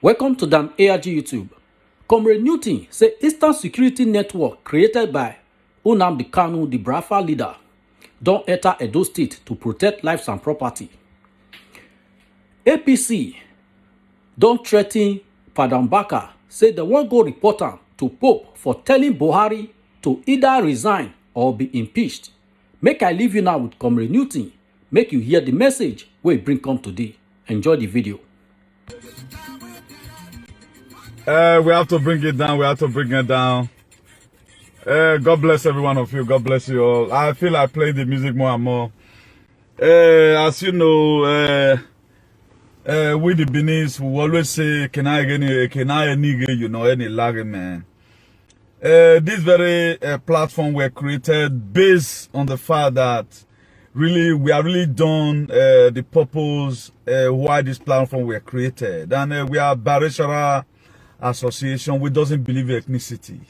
Welcome to Dam ARG YouTube. Comrade Newton say Eastern Security Network created by Nnamdi Kanu, the Biafra leader, don enter Edo State to protect lives and property. APC don threaten Padam Baka, say they wan go report am to Pope for telling Buhari to either resign or be impeached. Make I leave you now with Comrade Newton. Make you hear the message wey e bring come today. Enjoy the video. We have to bring it down. We have to bring it down. God bless every one of you. God bless you all. I feel like playing the music more and more. As you know, with the Benis, we always say, can I nigga, you know, any lagging man. This very platform were created based on the fact that really we are really done the purpose why this platform were created, and we are biracial association which doesn't believe in ethnicity.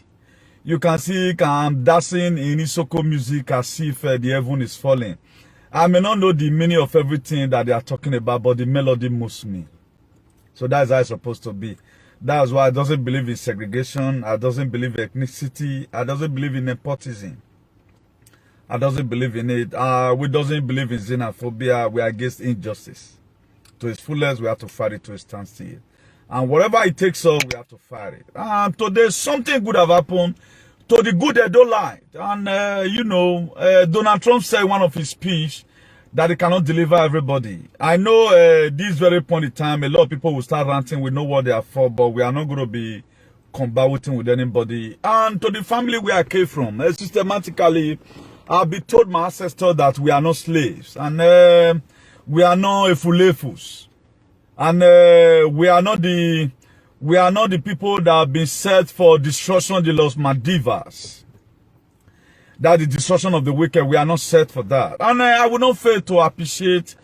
You can see I'm dancing in Isoko music as if the heaven is falling. I may not know the meaning of everything that they are talking about, but the melody moves me. So that's how it's supposed to be. That's why I doesn't believe in segregation. I doesn't believe in ethnicity. I doesn't believe in nepotism. I doesn't believe in it. We doesn't believe in xenophobia. We are against injustice. To its fullest, we have to fight it to its standstill. And whatever it takes us, we have to fight it. And today, something good have happened to the good Edo light. And, you know, Donald Trump said in one of his speech that he cannot deliver everybody. I know this very point in time, a lot of people will start ranting. We know what they are for, but we are not going to be combating with anybody. And to the family where I came from, systematically, I've been told my ancestors that we are not slaves. And we are not efulefus. And we are not the people that have been set for destruction de los Maldivas. That the destruction of the wicked. We are not set for that. And I will not fail to appreciate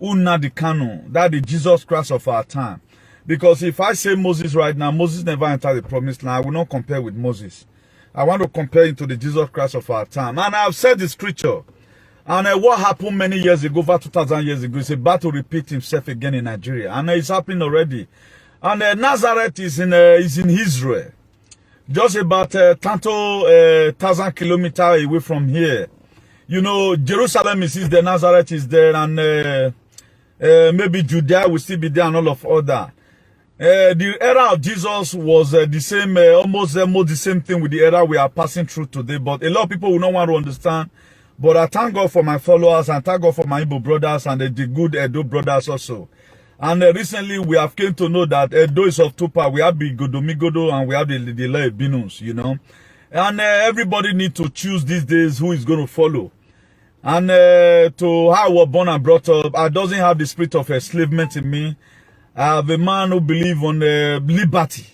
Nnamdi Kanu, that the Jesus Christ of our time. Because if I say Moses right now, Moses never entered the promised land. I will not compare with Moses. I want to compare it to the Jesus Christ of our time. And I've said the scripture. And what happened many years ago, over 2,000 years ago, is about to repeat himself again in Nigeria. And it's happening already. And Nazareth is in Israel. Just about 1,000 kilometers away from here. You know, Jerusalem is there, Nazareth is there, and maybe Judea will still be there and all of other. The era of Jesus was the same, almost the same thing with the era we are passing through today. But a lot of people will not want to understand. But I thank God for my followers and thank God for my Igbo brothers and the good Edo brothers also. And recently we have came to know that Edo is of two parts. We have the Godomigodo and we have the Binus, you know. And everybody needs to choose these days who is going to follow. And to how I was born and brought up, I doesn't have the spirit of enslavement in me. I have a man who believes on liberty.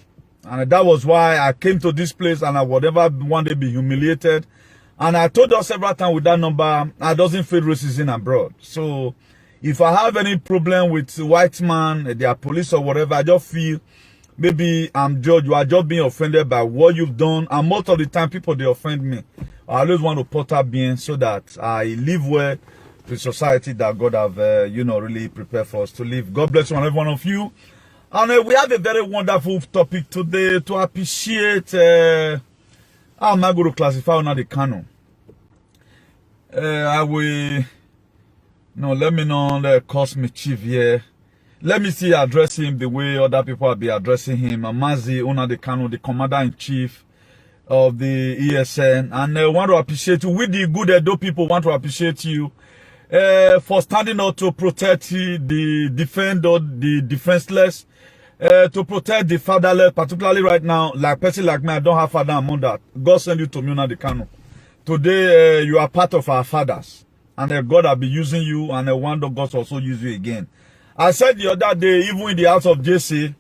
And that was why I came to this place and I would never one day be humiliated. And I told us several times with that number, I doesn't feel racism abroad. So if I have any problem with white man, their police or whatever, I just feel maybe I'm judged. You are just being offended by what you've done. And most of the time, people, they offend me. I always want to put up being so that I live well to society that God have, you know, really prepared for us to live. God bless every one of you. And we have a very wonderful topic today to appreciate how am I going to classify Nnamdi Kanu. I will, no, let me not cause me chief here. Let me see address him the way other people will be addressing him. Mazi Nnamdi Kanu, the commander-in-chief of the ESN. And I want to appreciate you. With the good Edo people, want to appreciate you for standing up to protect the defenseless, to protect the fatherless, particularly right now, like person like me, I don't have father among that. God send you to me, Nnamdi Kanu. Today, you are part of our fathers. And God will be using you, and one day God also use you again. I said the other day, even in the house of Jesse,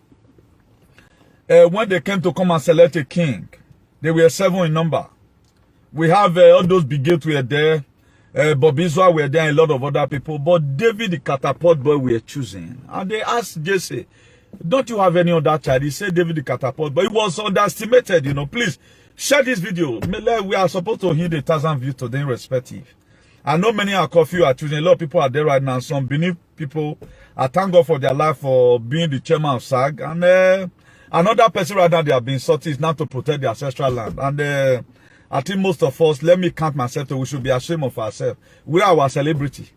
when they came to come and select a king, they were 7 in number. We have all those brigades were there. Bob Israel were there, and a lot of other people. But David, the catapult boy, were choosing. And they asked Jesse, don't you have any other child? He said David the catapult, but it was underestimated, you know. Please share this video. We are supposed to hit 1,000 views today, irrespective. I know many are curfew are choosing. A lot of people are there right now. Some Benin people, I thank God for their life for being the chairman of SAG. And another person right now they have been sorted is now to protect the ancestral land. And I think most of us, let me count myself, we should be ashamed of ourselves. We are our celebrity.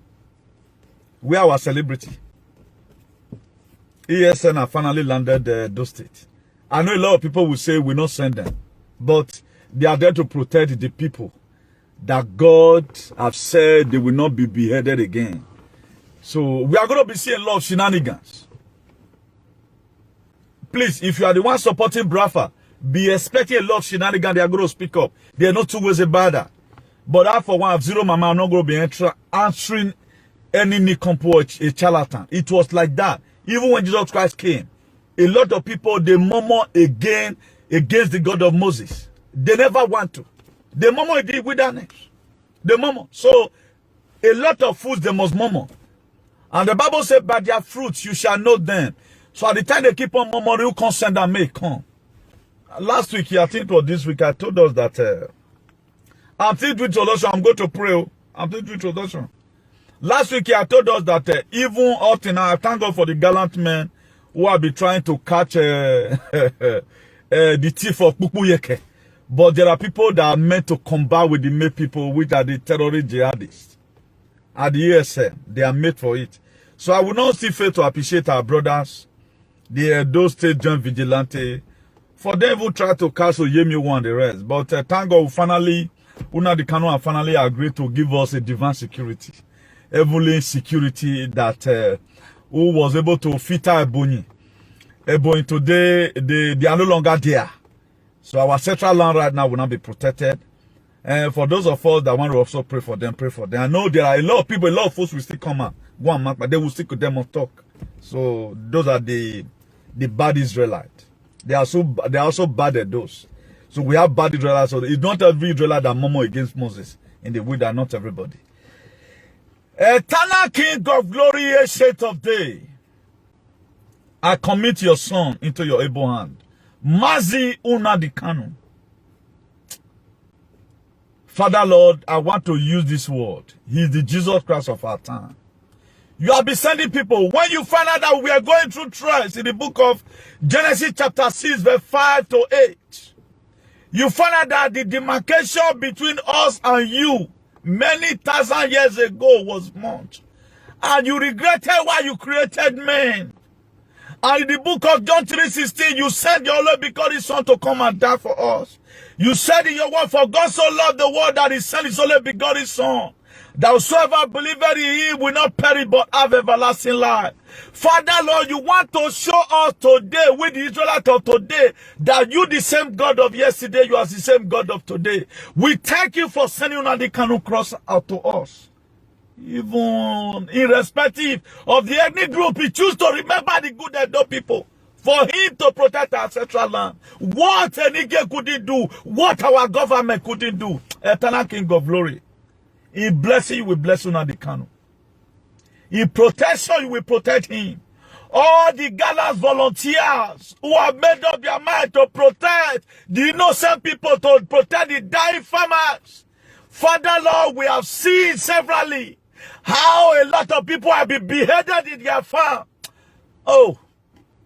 We are our celebrity. ESN have finally landed those states. I know a lot of people will say we not send them, but they are there to protect the people that God have said they will not be beheaded again. So we are going to be seeing a lot of shenanigans. Please, if you are the one supporting Brafa, be expecting a lot of shenanigans. They are going to speak up. There are no two ways about that. But I, for one, have zero mama, I'm not going to be answering any nincompoop or a charlatan. It was like that. Even when Jesus Christ came, a lot of people, they murmur again against the God of Moses. They never want to. They murmur against wilderness. They murmur. So, a lot of foods they must murmur. And the Bible said, by their fruits you shall know them. So at the time they keep on murmuring, who consent and may come. Last week, I think it was this week, I told us that I'm still doing introduction. I'm going to pray. I'm still doing introduction. Last week, I told us that even up to now, I thank God for the gallant men who have been trying to catch the thief of Kpukpuyeke. But there are people that are meant to combat with the May people, which are the terrorist jihadists. At the ESM, they are made for it. So I will not see fail to appreciate our brothers, the those state joint vigilante, for them who try to castle Yemi one and the rest. But thank God, finally, Nnamdi Kanu have finally agreed to give us a divine security. Heavenly security that who was able to filter Ebonyi. Ebonyi today, they are no longer there. So our central land right now will not be protected. And for those of us that want to also pray for them, pray for them. I know there are a lot of people, a lot of folks will still come out, go and mark, but they will stick with them on talk. So those are the bad Israelites. They are also bad at those. So we have bad Israelites. So it's not every Israelite that murmur against Moses in the wilderness, not everybody. Eternal King of glory, ancient of day, I commit your son into your able hand. Mazi Nnamdi Kanu. Father Lord, I want to use this word. He is the Jesus Christ of our time. You have been sending people. When you find out that we are going through trials in the book of Genesis chapter 6 verse 5 to 8, you find out that the demarcation between us and you many thousand years ago was much. And you regretted why you created men. And in the book of John 3:16, you sent your only begotten son to come and die for us. You said in your word, for God so loved the world that he sent his only begotten son, that whosoever believeth in him will not perish but have everlasting life. Father Lord, you want to show us today, with the Israelites of today, that you the same God of yesterday, you are the same God of today. We thank you for sending Nnamdi Kanu cross out to us. Even irrespective of the ethnic group, he choose to remember the good Edo people. For him to protect our central land. What Enige couldn't do, what our government couldn't do. Eternal King of glory. He blesses you, we bless Nnamdi Kanu. He protects you, we protect him. All the gallant volunteers who have made up their mind to protect the innocent people, to protect the dying farmers. Father Lord, we have seen severally how a lot of people have been beheaded in their farm. Oh,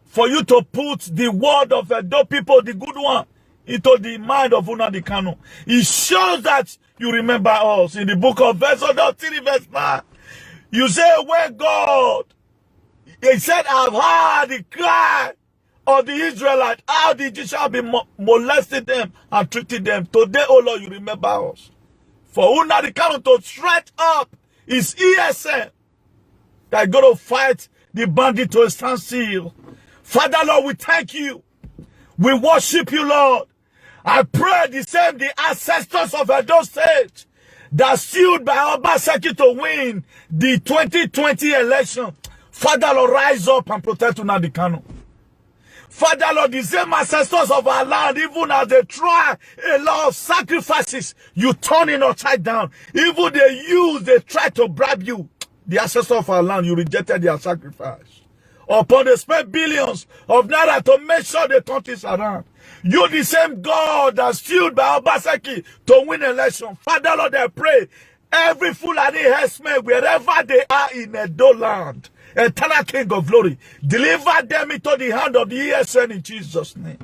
for you to put the word of Edo people, the good one, into the mind of Nnamdi Kanu. It shows that you remember us. In the book of Exodus 3 verse 9, you say, when God, he said, I've heard the cry of the Israelites, how the Egyptians have been molesting them and treating them. Today, oh Lord, you remember us. For Nnamdi Kanu to stretch up his ESN, that going to fight the bandit to a standstill. Father Lord, we thank you. We worship you, Lord. I pray the same, the ancestors of Edo State that sued by Obaseki to win the 2020 election. Father Lord, rise up and protect Nnamdi Kanu. Father Lord, the same ancestors of our land, even as they try a lot of sacrifices, you turn it upside down. Even they try to bribe you. The ancestors of our land, you rejected their sacrifice. Upon they spend billions of naira to make sure the countries around. You the same God that stood by Obaseki to win election. Father Lord, I pray, Every Fulani herdsmen, wherever they are in Edo land, eternal King of glory, deliver them into the hand of the ESN in Jesus' name.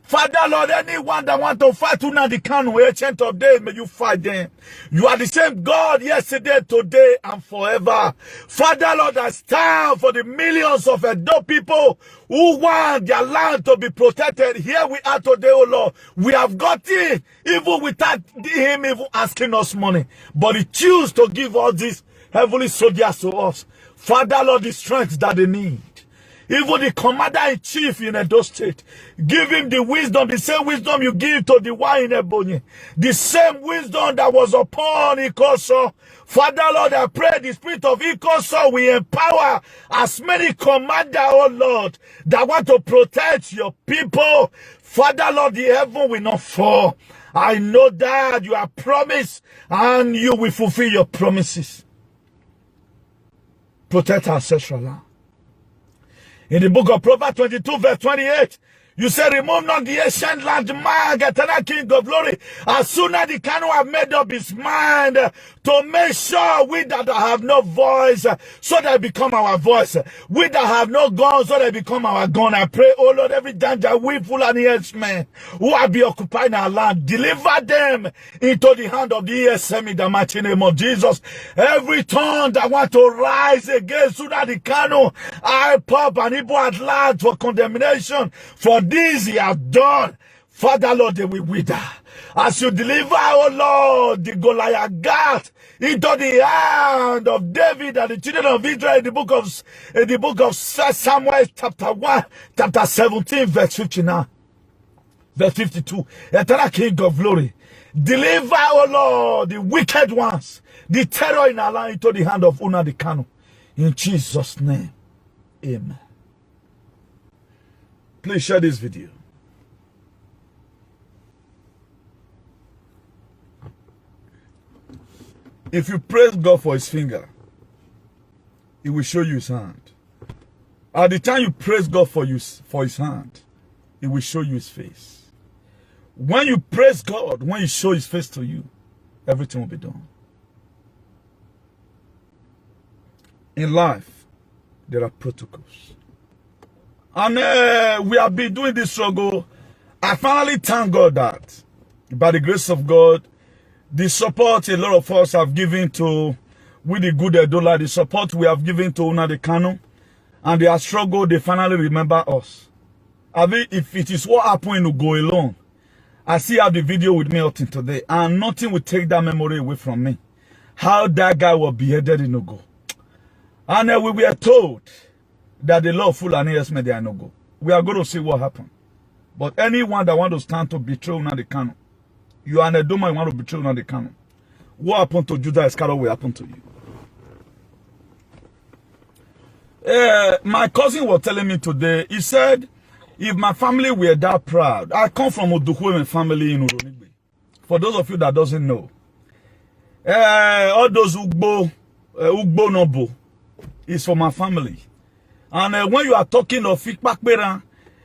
Father, Lord, anyone that want to fight Nnamdi Kanu, Ancient of Days, may you fight them. You are the same God yesterday, today, and forever. Father, Lord, I stand for the millions of Edo people who want their land to be protected. Here we are today, oh Lord. We have got it, even without him even asking us money. But he chooses to give all these heavenly soldiers to us. Father, Lord, the strength that they need. Even the commander-in-chief in Edo State, give him the wisdom, the same wisdom you give to the one in Ebonyi. The same wisdom that was upon Ikoso. Father, Lord, I pray the spirit of Ikoso will empower as many commanders, oh Lord, that want to protect your people. Father, Lord, the heaven will not fall. I know that you have promised and you will fulfill your promises. Protect our ancestral land. In the book of Proverbs 22 verse 28, you say, remove not the ancient landmark, eternal King of glory. As soon as the Kanu have made up his mind to make sure we that have no voice, so that become our voice. We that have no gun, so that become our gun. I pray, oh Lord, every danger we Fulani herdsmen who have been occupying our land, deliver them into the hand of the ESM in the mighty name of Jesus. Every tongue that want to rise against Nnamdi Kanu, IPOB and Igbo at large for condemnation, for this he has done. Father, Lord, they will wither. As you deliver, oh Lord, the Goliath into the hand of David and the children of Israel in the book of Samuel chapter 1, chapter 17, verse 59, verse 52. Eternal King of glory, deliver, oh Lord, the wicked ones, the terror in our land into the hand of Nnamdi Kanu. In Jesus' name, amen. Please share this video. If you praise God for his finger, he will show you his hand. At the time you praise God for his hand, he will show you his face. When you praise God, when he shows his face to you, everything will be done. In life, there are protocols. And we have been doing this struggle. I finally thank God that, by the grace of God, the support a lot of us have given to, with the good Edola, the support we have given to Nnamdi Kanu, and their struggle, they finally remember us. I mean, if it is what happened in Ugo alone, I still have the video with me out today, and nothing will take that memory away from me. How that guy was beheaded in Ugo. And we were told that the law of Fulani herdsmen, they are no go. We are going to see what happened. But anyone that want to stand to betray Nnamdi Kanu, you are an Edoma, you want to betray Nnamdi Kanu. What happened to Judah Iscariot will happen to you. My cousin was telling me today, he said, if my family were that proud, I come from Odukweme family in Uronigbe. For those of you that doesn't know, all those Ugbo Nobo is for my family. And when you are talking of Fikpakpera,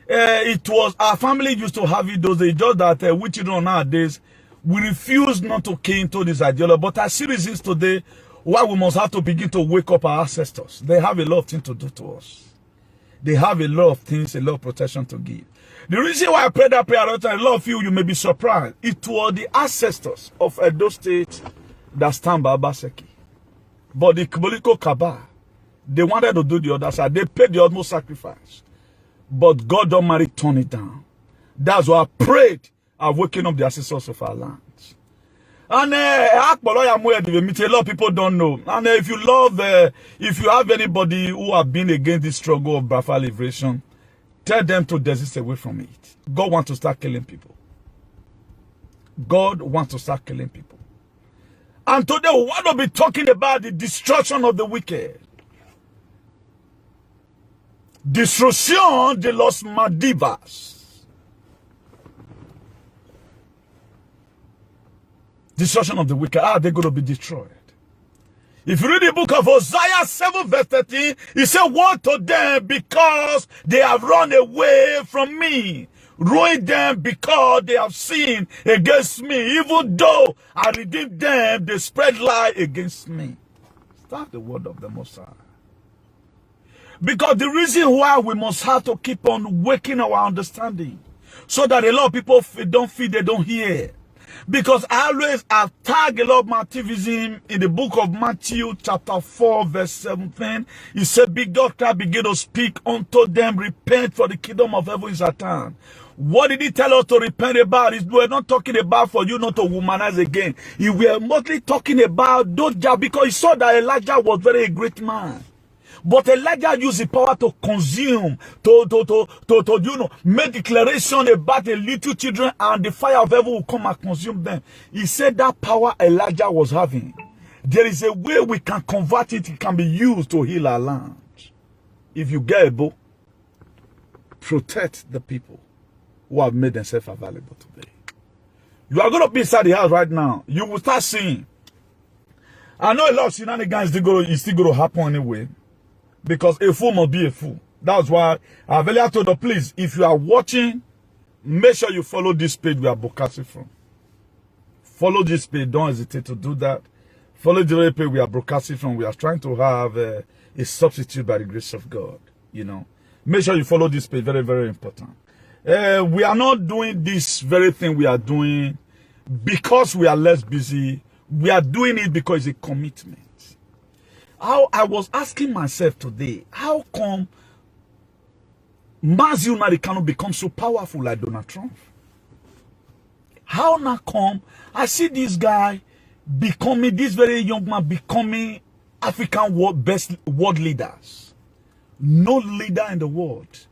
it was, our family used to have it those days, just that we children nowadays, we refuse not to key into this ideology. But I see reasons today why we must have to begin to wake up our ancestors. They have a lot of things to do to us. They have a lot of things, a lot of protection to give. The reason why I prayed that prayer, a lot of you may be surprised. It was the ancestors of Edo State that stand by Obaseki. But the political cabal, they wanted to do the other side. They paid the utmost sacrifice. But God Almighty turned it down. That's why I prayed of waking up the ancestors of our lands. And a lot of people don't know. And if you have anybody who have been against the struggle of Biafra liberation, tell them to desist away from it. God wants to start killing people. God wants to start killing people. And today we want to be talking about the destruction of the wicked. Destrucción de los Maldivas. Destruction of the wicked. They're going to be destroyed. If you read the book of Hosea 7 verse 13, he said, woe to them because they have run away from me. ruin them because they have sinned against me. Even though I redeemed them, they spread lie against me. That's the word of the Most High. Because the reason why we must have to keep on waking our understanding, so that a lot of people don't feel they don't hear. Because I always have tagged a lot of my activism in the book of Matthew chapter 4 verse 17. He said, "Big God can begin to speak unto them, repent, for the kingdom of heaven is at hand." What did he tell us to repent about? We're not talking about for you not to womanize again. We are mostly talking about those jobs, because he saw that Elijah was very a great man. But Elijah used the power to consume, to make declaration about the little children, and the fire of heaven will come and consume them. He said that power Elijah was having, there is a way we can convert it. It can be used to heal our land. If you get able, protect the people who have made themselves available today. You are going to be inside the house right now. You will start seeing. I know a lot of shenanigans is still going to happen anyway. Because a fool must be a fool. That's why I've earlier told you, please, if you are watching, make sure you follow this page we are broadcasting from. Follow this page. Don't hesitate to do that. Follow the page we are broadcasting from. We are trying to have a substitute by the grace of God. You know, make sure you follow this page. Very, very important. We are not doing this very thing we are doing because we are less busy. We are doing it because it's a commitment. How I was asking myself today, how come Mazi Nnamdi Kanu become so powerful like Donald Trump? How now come I see this guy becoming, this very young man becoming African best world leaders? No leader in the world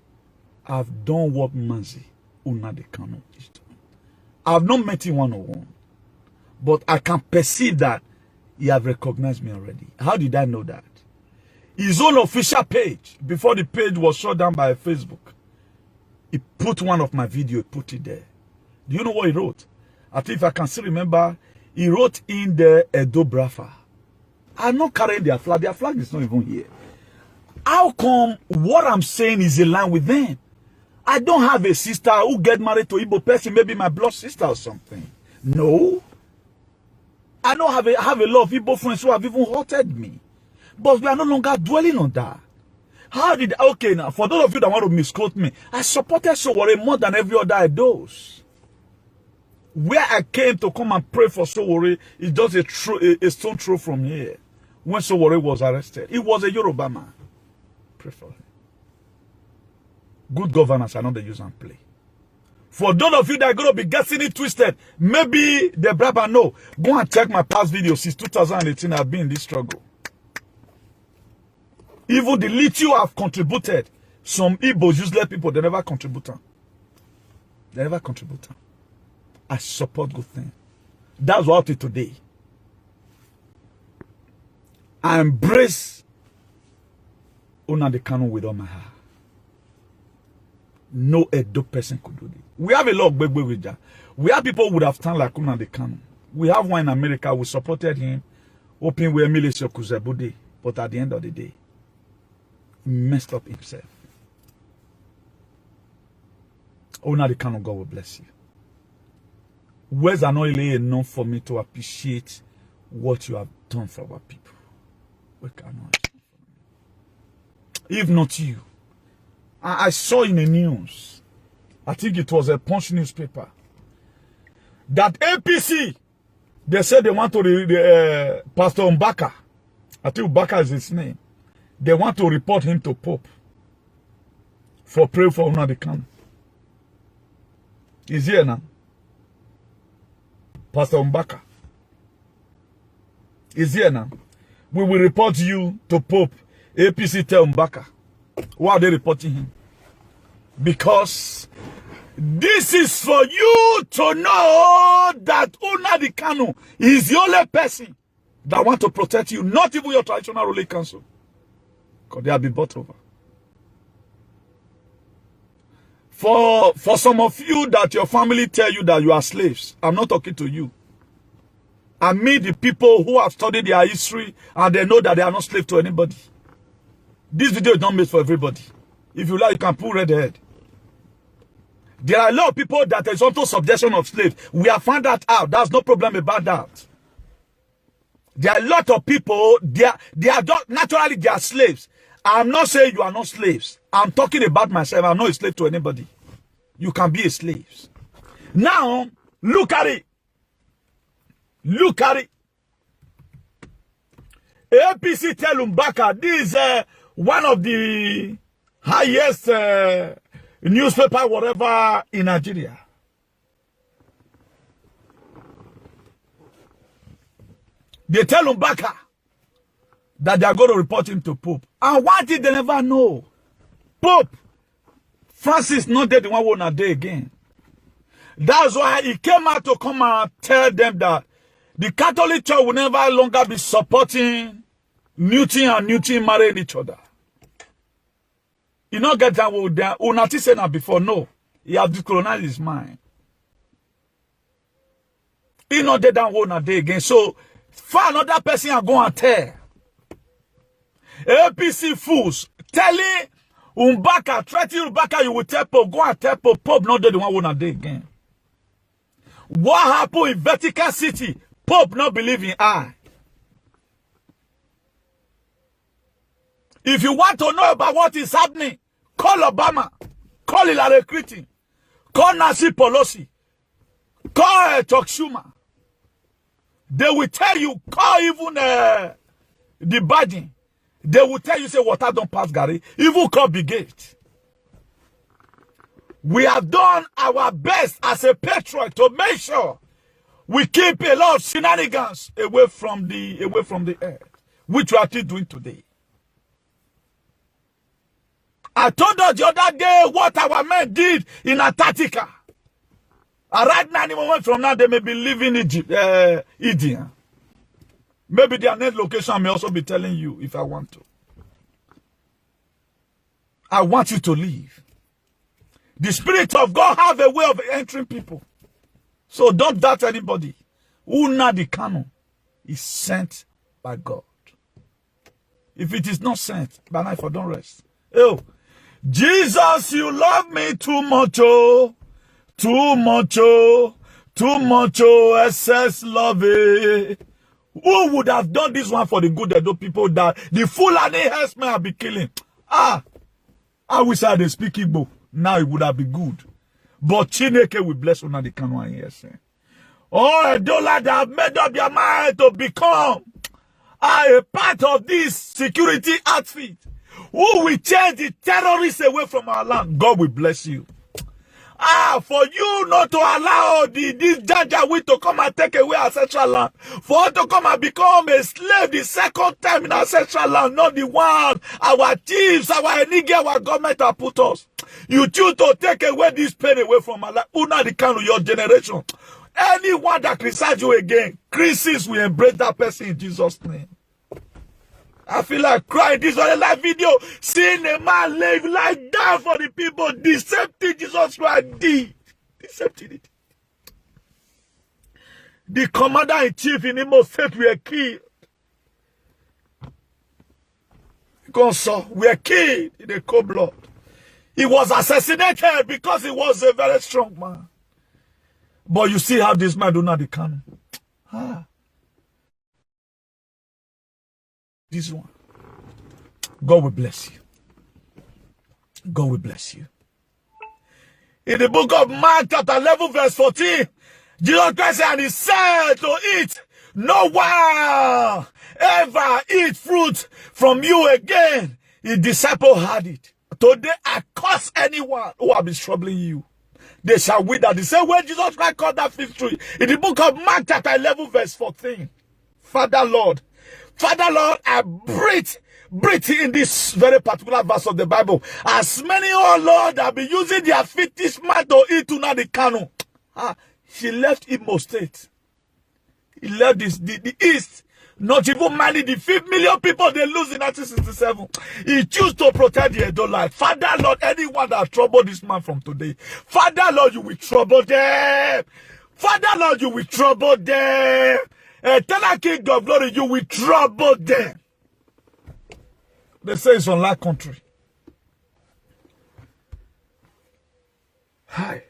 have done what Mazi Nnamdi Kanu is doing. I have not met him one-on-one, but I can perceive that he have recognized me already. How did I know that? His own official page, before the page was shut down by Facebook, he put one of my videos, put it there. Do you know what he wrote? I think if I can still remember, he wrote in the Edo Brafa. I'm not carrying their flag. Their flag is not even here. How come what I'm saying is in line with them? I don't have a sister who get married to Igbo person, maybe my blood sister or something. No. I don't have a lot of Igbo friends who have even hurted me. But we are no longer dwelling on that. How did, okay now, for those of you that want to misquote me, I supported Sowore more than every other I does. Where I came to come and pray for Sowore is just a stone throw from here. When Sowore was arrested, he was a Yoruba man. Pray for him. Good governance are not the use and play. For those of you that are going to be getting it twisted, maybe the brother know. Go and check my past videos. Since 2018, I've been in this struggle. Even the little I've contributed, some Igbos, useless people, they never contribute. They never contribute. I support good things. That's what I did today. I embrace Nnamdi Kanu with all my heart. No Edo person could do this. We have a lot of Gbegbe with that. We have people who would have turned like Nnamdi Kanu. We have one in America. We supported him, hoping we Emile Kuzebude. But at the end of the day, he messed up himself. Nnamdi Kanu, God will bless you. Words are not really enough for me to appreciate what you have done for our people. We cannot. If not you. I saw in the news, I think it was a Punch newspaper, that APC, they said they want to, Pastor Mbaka, I think Mbaka is his name, they want to report him to Pope for prayer for Nnamdi Kanu. He's here now. Pastor Mbaka is here now. We will report you to Pope. APC tell Mbaka. Why are they reporting him? Because this is for you to know that Nnamdi Kanu is the only person that want to protect you, not even your traditional ruling council. Because they have been bought over. For some of you that your family tell you that you are slaves, I'm not talking to you. I mean the people who have studied their history and they know that they are not slaves to anybody. This video is not made for everybody. If you like, you can pull red head. There are a lot of people that is under subjection of slaves. We have found that out. There's no problem about that. There are a lot of people, they are naturally they are slaves. I'm not saying you are not slaves. I'm talking about myself. I'm not a slave to anybody. You can be a slave. Now, look at it. Look at it. APC tell Mbaka, this is one of the highest newspaper, whatever, in Nigeria. They tell Mbaka that they are going to report him to Pope. And what did they never know? Pope Francis not dead the one who not there again. That's why he came out to come and tell them that the Catholic Church will never longer be supporting Newton and Newton marrying each other. He not get that with them. Unati said that before. No. He has decolonized his mind. He not dead that one day again. So, for another person and go and tell. APC fools telling Mbaka, threatening Mbaka, you will tell Pope, go and tell Pope, Pope not dead the one day again. What happened in Vatican City? Pope not believe in I. If you want to know about what is happening, call Obama, call Hillary Clinton, call Nancy Pelosi, call Chuck Schumer. They will tell you, call even the Biden. They will tell you, say, water don't pass, Gary. Even call Big Gate. We have done our best as a patriot to make sure we keep a lot of shenanigans away from the earth, which we are still doing today. I told us the other day what our men did in Antarctica. And right now, any moment from now, they may be leaving Egypt, India. Maybe their next location I may also be telling you if I want to. I want you to leave. The Spirit of God have a way of entering people. So don't doubt anybody. Nnamdi Kanu is sent by God. If it is not sent, by night for don't rest. Oh, Jesus, you love me too much, oh. Too much, oh. Too much, oh. Excess love, eh. Who would have done this one for the good Edo people that the Fulani herdsmen have been killing? Ah, I wish I had a speak Igbo. Now it would have been good. But Chineke will bless Nnamdi Kanu and yes. Oh, Edo that have made up their mind to become a part of this security outfit. Who will change the terrorists away from our land? God will bless you. Ah, for you not to allow this Janjaweed to come and take away our ancestral land. For us to come and become a slave the second time in our ancestral land, not the one our chiefs, our Enige, our government have put us. You choose to take away this pain away from our land. Nnamdi Kanu, your generation. Anyone that criticizes you again, Christians will embrace that person in Jesus' name. I feel like crying. This was a live video. Seeing a man live like that for the people. The same thing Jesus Christ did. The same thing. The commander-in-chief in Imo State were killed. Gonso were killed in a cold blood. He was assassinated because he was a very strong man. But you see how this man do not come. Ah. This one. God will bless you. God will bless you. In the book of Mark chapter 11 verse 14, Jesus Christ said, and he said to it, no one ever eat fruit from you again. His disciple had it. Today I curse anyone who have been troubling you. They shall wither. The same way Jesus Christ called that fig tree. In the book of Mark chapter 11 verse 14. Father Lord, I breathe in this very particular verse of the Bible. As many, oh Lord, have been using their fetish man to eat Nnamdi Kanu. He left Imo State. He left the East. Not even minding the 5 million people they lose in 1967. He chose to protect the Edo life. Father Lord, anyone that troubled this man from today, Father Lord, you will trouble them. Father Lord, you will trouble them. Eternal King of Glory, you will trouble them. They say it's unlike country. Hi.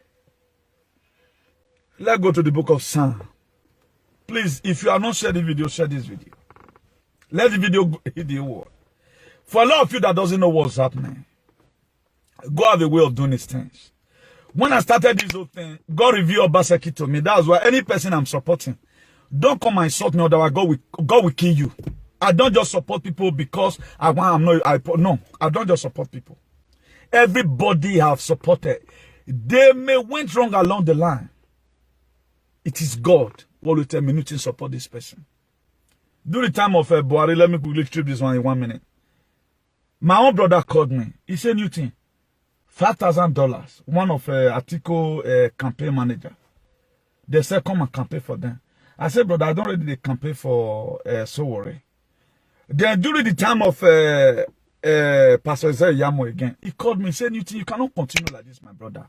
Let's go to the book of Psalm. Please, if you are not sharing the video, share this video. Let the video hit the word. For a lot of you that doesn't know what's happening, God have a way of doing these things. When I started this whole thing, God revealed Obaseki to me. That's why any person I'm supporting, don't come and insult me, otherwise God will kill you. I don't just support people because no, I don't just support people. Everybody have supported. They may went wrong along the line. It is God who will tell me to support this person. During the time of Buhari, let me quickly strip this one in 1 minute. My own brother called me. He said, Newton, $5,000. One of Atiku campaign manager. They said, come and campaign for them. I said, brother, I don't really campaign for Sowore. Then during the time of Pastor Isaiah Yamo again, he called me and said, Newton, you cannot continue like this, my brother.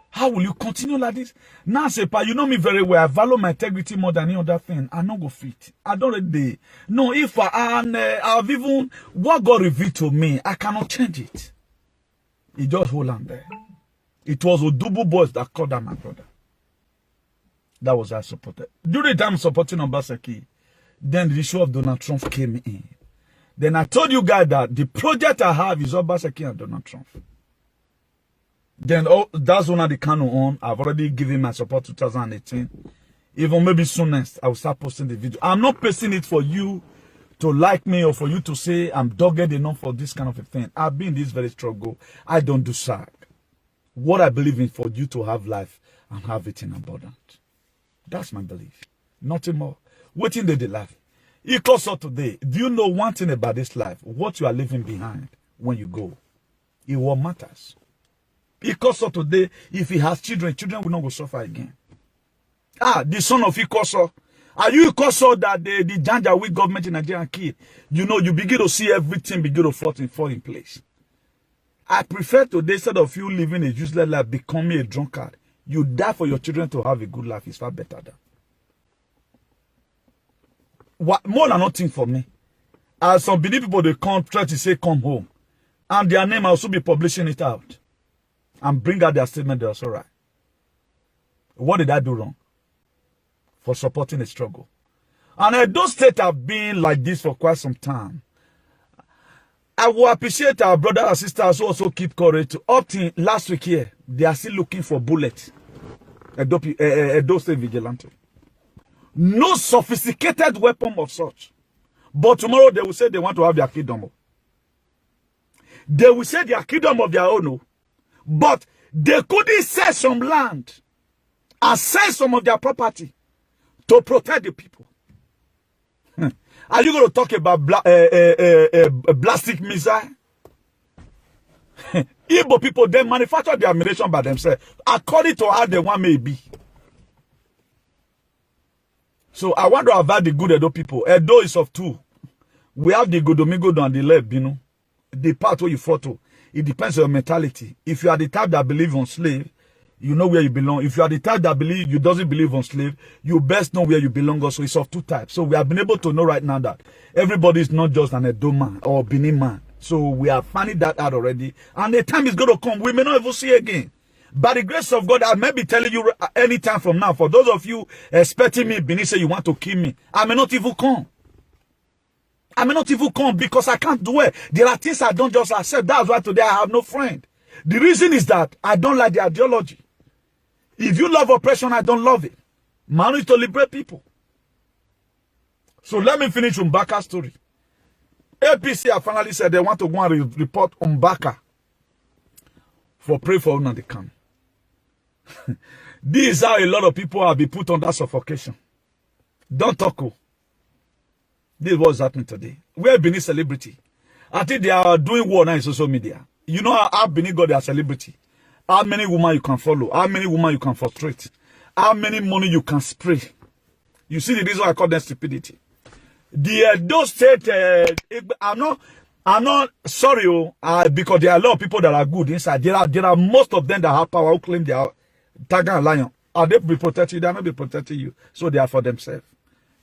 How will you continue like this? Now, say, pa, you know me very well. I value my integrity more than any other thing. I don't go fit. I don't really. No, if I've even what God revealed to me, I cannot change it. He just hold on there. It was Odubu boys that called that my brother. That was I supported. During the time supporting Obaseki, then the issue of Donald Trump came in. Then I told you guys that the project I have is Obaseki and Donald Trump. Then that's one of the canon on. I've already given my support 2018. Even maybe soonest, I will start posting the video. I'm not posting it for you to like me or for you to say I'm dogged enough for this kind of a thing. I've been in this very struggle. I don't do sag. What I believe in for you to have life and have it in abundance. That's my belief. Nothing more. Waiting the life. Because of today, do you know one thing about this life? What you are leaving behind when you go. It what matters. Because of today, if he has children, children will not go suffer again. The son of Ikoso. Are you Ikoso that the Janjaweed government in Nigeria killed? You know, you begin to see everything begin to fall in place. I prefer today, instead of you living a useless life, becoming a drunkard, you die for your children to have a good life. It's far better than. What more than nothing for me. As some Benin people, they come try to say come home. And their name, I'll also be publishing it out. And bring out their statement, that's all right. What did I do wrong? For supporting a struggle. And those states have been like this for quite some time. I will appreciate our brothers and sisters who also keep courage. Up to last week here, they are still looking for bullets. Those state vigilante. No sophisticated weapon of such. But tomorrow they will say they want to have their kingdom. They will say their kingdom of their own. But they couldn't sell some land and sell some of their property to protect the people. Are you going to talk about plastic missile? Igbo people, they manufacture their ammunition by themselves, according to how they want may be. So I want to avoid the good Edo people. Edo is of two. We have the Godomigodo and the Leb, you know. The part where you fought to. It depends on your mentality. If you are the type that believe on slave, you know where you belong. If you are the type that you doesn't believe on slave, you best know where you belong also. It's of two types. So we have been able to know right now that everybody is not just an Edo man or Benin man. So we are finding that out already. And the time is going to come. We may not even see again. By the grace of God, I may be telling you anytime from now. For those of you expecting me, Benin say you want to kill me, I may not even come. I may not even come because I can't do it. There are things I don't just accept. That's why today I have no friend. The reason is that I don't like the ideology. If you love oppression, I don't love it. Man is to liberate people. So let me finish Mbaka's story. APC have finally said they want to go and report Mbaka for pray for Nnamdi Kanu. This is how a lot of people have been put under suffocation. Don't talk. This is what's happening today. Where Benin celebrity? I think they are doing war now in social media. You know how Benin got their celebrity? How many women you can follow? How many women you can frustrate? How many money you can spray? You see the reason I call them stupidity. Those state, I'm not sorry, because there are a lot of people that are good inside. There are most of them that have power who claim they are tiger and lion. Are they be protecting you? They are not be protecting you. So they are for themselves.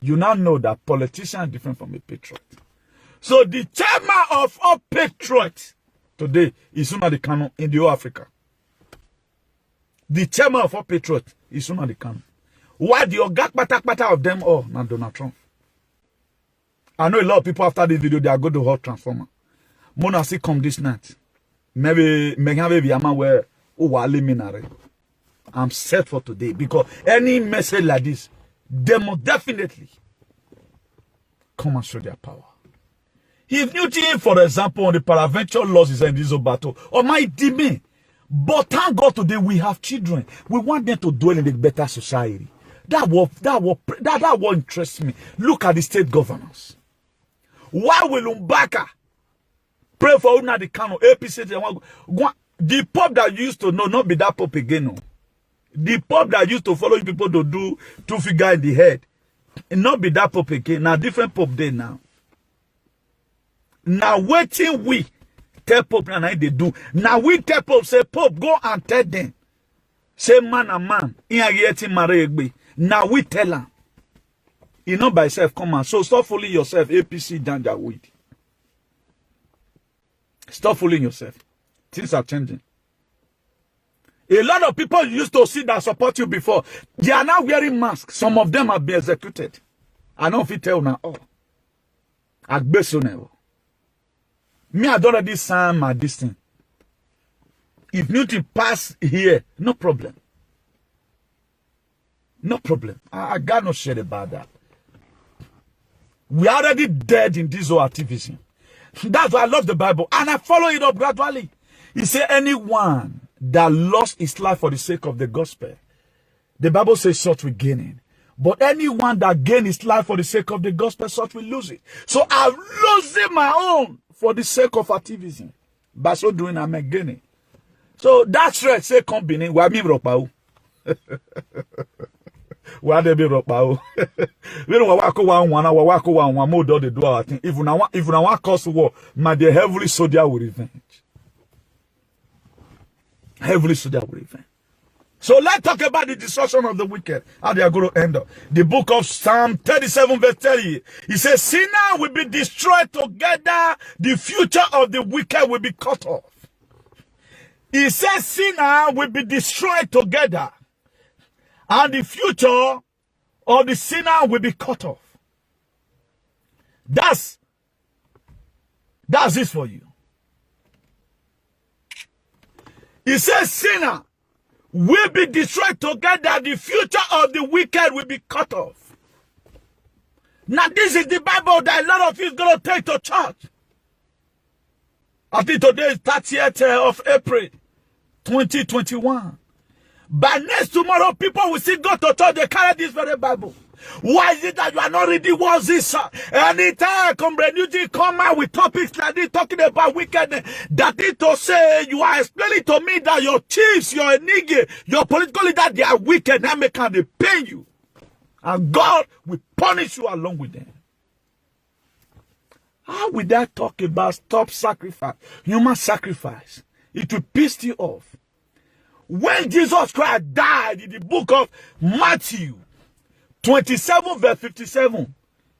You now know that politician is different from a patriot. So the chairman of all patriots today is Nnamdi Kanu in the whole Africa. the chairman of all patriots is Nnamdi Kanu. Why the ogak of them all? Now Donald Trump. I know a lot of people after this video, they are going to hold transformer. Mona see come this night. Maybe where I'm set for today because any message like this, they must definitely come and show their power. If Newton, for example, on the paraventure laws is in this battle, or my demon, but thank God today we have children. We want them to dwell in a better society. That what interests me. Look at the state governors. Why will Mbaka pray for Nnamdi Kanu? APC, the Pope that used to know, not be that Pope again. No. The Pope that used to follow people to do two figure in the head, and not be that Pope again. Now different Pope there now. Now waiting we tell Pope and I they do. Now we tell Pope say Pope go and tell them. Say man and man. Now we tell them. You know by self come on. So stop fooling yourself. APC Janjaweed. Stop fooling yourself. Things are changing. A lot of people used to see that support you before. They are now wearing masks. Some of them have been executed. I don't fit tell now. Oh. Me, I don't already sign my distance. If Newton pass here, no problem. No problem. I got no shit about that. We are already dead in this whole activism. That's why I love the Bible. And I follow it up gradually. He said, anyone that lost his life for the sake of the gospel, the Bible says such will gain it. But anyone that gain his life for the sake of the gospel, such will lose it. So I'm losing my own for the sake of activism. By so doing, I'm gaining. So that's right. Say company. Why me ropa? Why they be ropa? We don't walk one more do the do our thing. If now want cause war, my dear heavily soldier will revenge. Heavily soldier will revenge. So let's talk about the destruction of the wicked. How they are going to end up. The book of Psalm 37 verse 30. He says, sinner will be destroyed together. The future of the wicked will be cut off. He says, sinner will be destroyed together. And the future of the sinner will be cut off. That's it for you. He says, sinner will be destroyed together. The future of the wicked will be cut off. Now, this is the Bible that a lot of you is going to take to church. I think today is 30th of April, 2021. By next tomorrow, people will still go to church. They carry this very Bible. Why is it that you are not reading what's this? Anytime Comrade Newton come out with topics like this, talking about wickedness, that is to say, you are explaining to me that your chiefs, your enigma, your political leaders, they are wicked. Now can they pay you? And God will punish you along with them. How will that talk about stop sacrifice, human sacrifice? It will piss you off. When Jesus Christ died in the book of Matthew, 27 verse 57,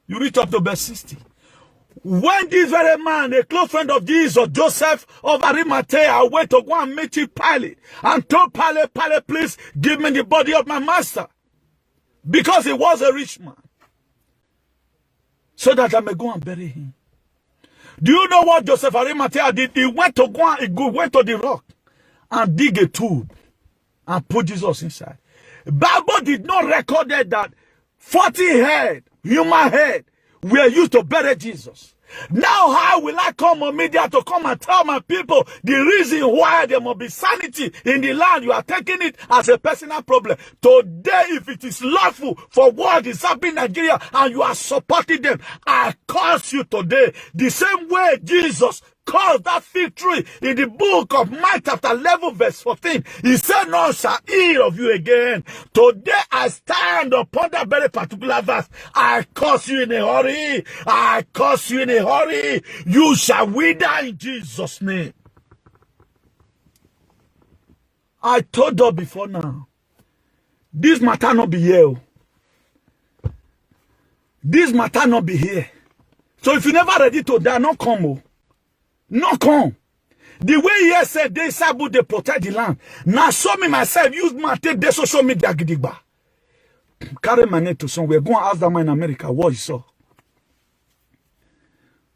you reach up to verse 60. When this very man, a close friend of Jesus, Joseph of Arimathea, went to go and meet Pilate and told Pilate, please give me the body of my master. Because he was a rich man. So that I may go and bury him. Do you know what Joseph Arimathea did? He went to the rock and dig a tube and put Jesus inside. Bible did not record that 40 head, human head, were used to bury Jesus. Now how will I come on media to come and tell my people the reason why there must be sanity in the land? You are taking it as a personal problem. Today, if it is lawful for what is happening in Nigeria and you are supporting them, I curse you today. The same way Jesus caused that fig tree in the book of Mark chapter 11 verse 14. He said, none shall hear of you again. Today I stand upon that very particular verse. I curse you in a hurry. I curse you in a hurry. You shall wither in Jesus' name. I told you before now. This matter not be here. This matter not be here. So if you never ready to die, not come. No come. The way he said they sabu they protect the land. Now show me myself, use my take this social media gidigba. Carry my name to somewhere. Go and ask that man in America what he saw.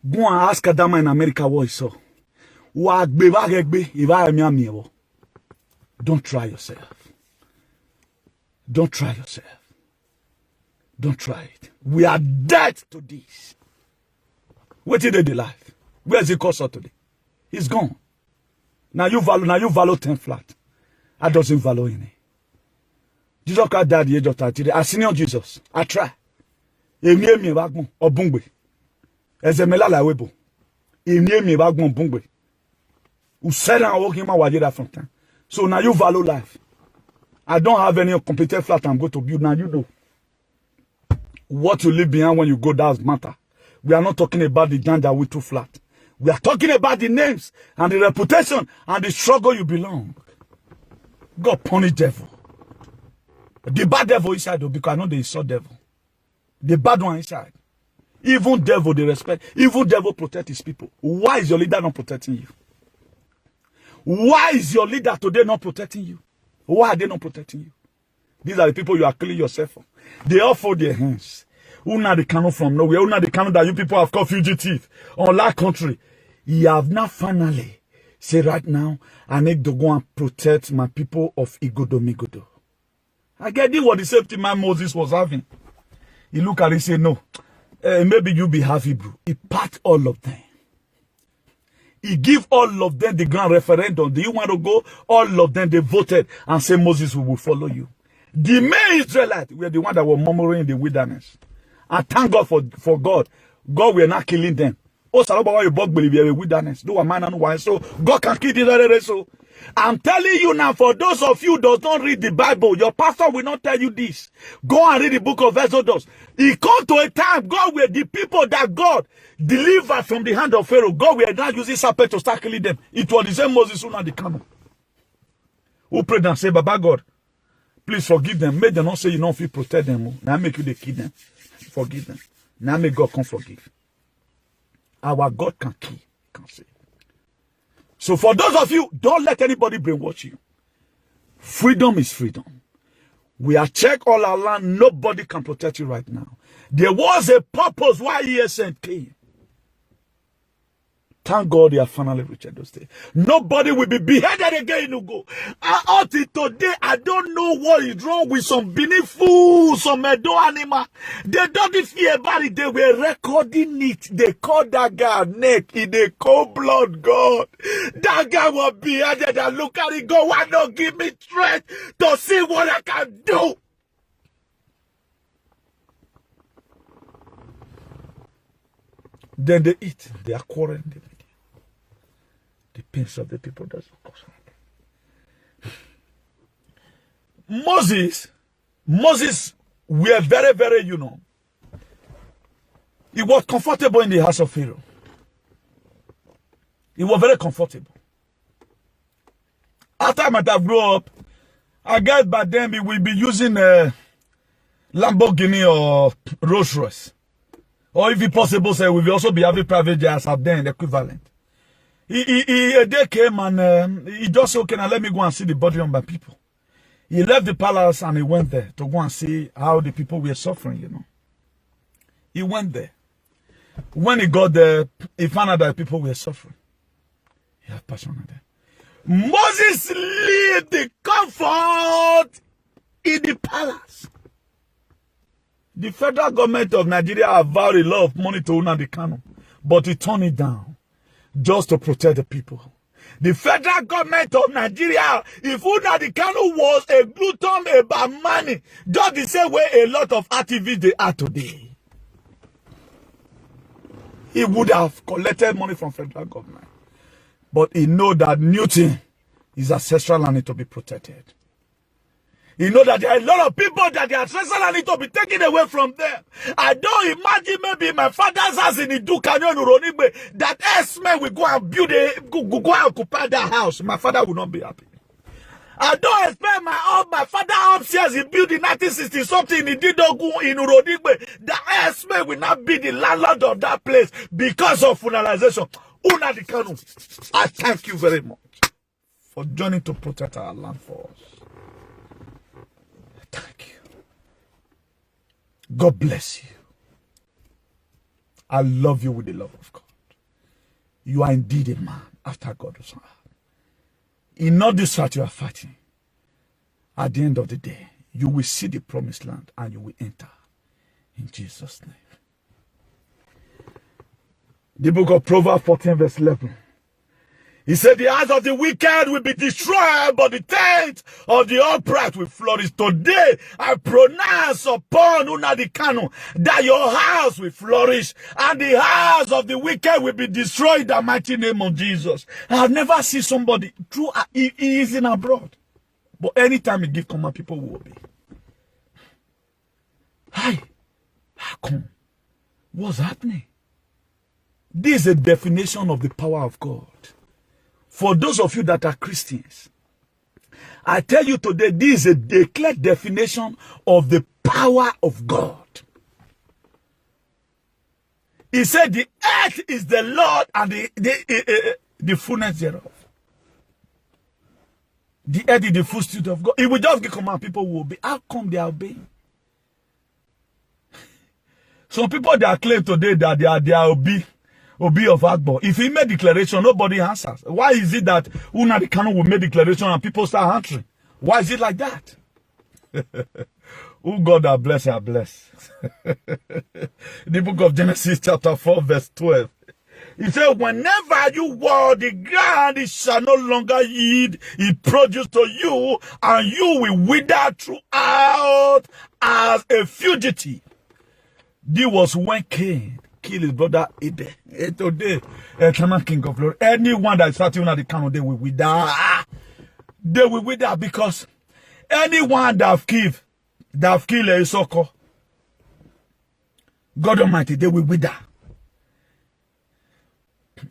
Go and ask that man in America what he saw. Don't try yourself. Don't try yourself. Don't try it. We are dead to this. What did they life? Where is the course today? He's gone. Now you value 10 flat. I doesn't value any. Jesus Christ died at the age of 30. I senior Jesus. I try. Emi bagmo obungbe. Ezemela la webo. Emi bagmo obungbe. Usera walking my wajira from time. So now you value life. I don't have any competent flat I'm going to build. Now you do. What you leave behind when you go does matter. We are not talking about the land that we too flat. We are talking about the names and the reputation and the struggle you belong. God punish devil. The bad devil inside though, because I know they saw devil. The bad one inside. Even devil they respect. Even devil protect his people. Why is your leader not protecting you? Why is your leader today not protecting you? Why are they not protecting you? These are the people you are killing yourself for. They all fold their hands. Who now they cannot from nowhere? Who now they cannot that you people have called fugitive on that country? You have now finally say right now, I need to go and protect my people of Igodo Migodo. I get it what the safety man Moses was having. He look at it and say, no, maybe you be half Hebrew. He part all of them. He give all of them the grand referendum. Do you want to go? All of them, they voted and say, Moses, we will follow you. The main Israelites were the one that were murmuring in the wilderness. And thank God for God. God will not killing them. Oh, Salaba, you bug believe in wilderness. Do a man and one. So God can kill Israel. So I'm telling you now, for those of you that don't read the Bible, your pastor will not tell you this. Go and read the book of Exodus. It come to a time, God will, the people that God delivered from the hand of Pharaoh, God will not use his serpent to start killing them. It was the same Moses who now the camel. Who prayed and said, Baba God, please forgive them. Make them not say you don't feel protect them. Now make you the kill them. Forgive them. Now make God can forgive. Our God can kill, can save. So for those of you, don't let anybody brainwash you. Freedom is freedom. We are check all our land. Nobody can protect you right now. There was a purpose why ESN came. Thank God they have finally reached those days. Nobody will be beheaded again, Ugo. Until today, I don't know what is wrong with some Benin fools, some Edo animal. They don't fear about it. They were recording it. They called that guy neck in the cold blood, God. That guy was beheaded and look at it, go, why not give me strength to see what I can do? Then they eat. They are quarreling. The pains of the people doesn't cause Moses were very, very, he was comfortable in the house of Pharaoh. He was very comfortable. After I might have grown up, I guess by then we will be using a Lamborghini or Rolls Royce. Or if it's possible, say we will also be having private jets out there, the equivalent. A day came and he just said, okay, now let me go and see the body of my people. He left the palace and he went there to go and see how the people were suffering, He went there. When he got there, he found out that people were suffering. He had passion on them. Moses lived the comfort in the palace. The federal government of Nigeria have vowed a lot of money to Nnamdi Kanu, but he turned it down. Just to protect the people. The federal government of Nigeria, if Nnamdi Kanu was a glutton about money, just the same way a lot of activists they are today, he would have collected money from federal government. But he know that Newton is ancestral and need to be protected. You know that there are a lot of people that their ancestral land need to be taken away from them. I don't imagine maybe my father's house in Idukanyo and Uronigbe that S-men will go and build go and occupy that house. My father will not be happy. I don't expect my father upstairs he built in 1960 something in Didogu in Uronigbe. The S-men will not be the landlord of that place because of funeralization. Nnamdi Kanu, I thank you very much for joining to protect our land for us. Thank you. God bless you. I love you with the love of God. You are indeed a man after God's heart. In all this fight you are fighting, at the end of the day, you will see the promised land and you will enter. In Jesus' name. The book of Proverbs 14 verse 11. He said, the eyes of the wicked will be destroyed, but the tent of the upright will flourish. Today, I pronounce upon Nnamdi Kanu that your house will flourish, and the house of the wicked will be destroyed in the mighty name of Jesus. I have never seen somebody, he is in abroad, but anytime he give command, people will obey. Hi, how come? What's happening? This is a definition of the power of God. For those of you that are Christians, I tell you today, this is a clear definition of the power of God. He said the earth is the Lord and the fullness thereof. The earth is the footstool of God. He will just give command, people will obey. How come they are obeying? Some people, they are claiming today that they are obeying. Obi of Agbo. If he made declaration, nobody answers. Why is it that Nnamdi Kanu will make declaration and people start answering? Why is it like that? Who God are blessed are blessed. The book of Genesis chapter 4 verse 12. He said, whenever you walk the ground, it shall no longer yield its produce to you, and you will wither throughout as a fugitive. This was when Cain kill his brother Abel. Today, King of Glory. Anyone that is fighting Nnamdi Kanu, they will wither. They will wither because anyone that have killed Isoko, God Almighty, they will wither.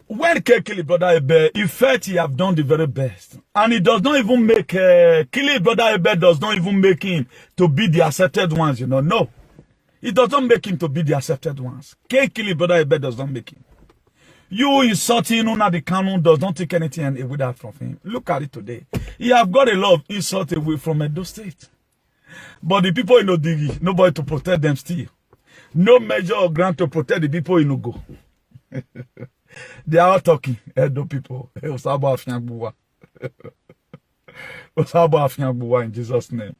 When Cain killed his brother Abel, he felt he have done the very best, and it does not even make killing his brother Abel does not even make him to be the accepted ones. You know, no. It does not make him to be the accepted ones. Cain killing brother Abel does not make him. You insulting Nnamdi Kanu does not take anything away that from him. Look at it today. He have got a lot of insult away from Edo State. But the people in Odigi, nobody to protect them still. No measure or grant to protect the people in Ugo. They are all talking, Edo people. Osaba Afiangbuwa. Osaba Afiangbuwa in Jesus' name.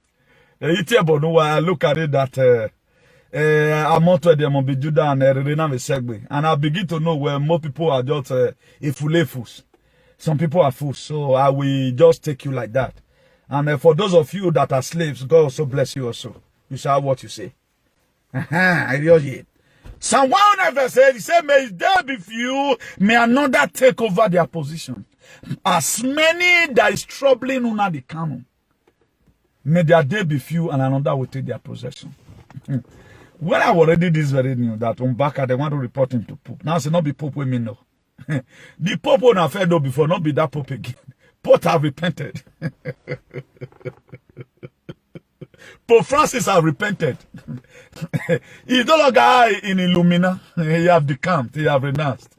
I look at it that I'm out with them on Bijuda and Rena Segbe. And I begin to know where more people are just fools. Some people are fools. So I will just take you like that. And for those of you that are slaves, God also bless you also. You shall have what you say. I really it. Psalm 100 verse 8, he said, may there be few, may another take over their position. As many that is troubling Nnamdi Kanu, may their day be few and another will take their possession. When I already this very new that Mbaka they want to report him to Pope. Now say not be Pope with me no. The Pope on a fair though before, not be that Pope again. Pope have repented. Pope Francis have repented. He's no longer in Illumina. He have decamped. He have renounced.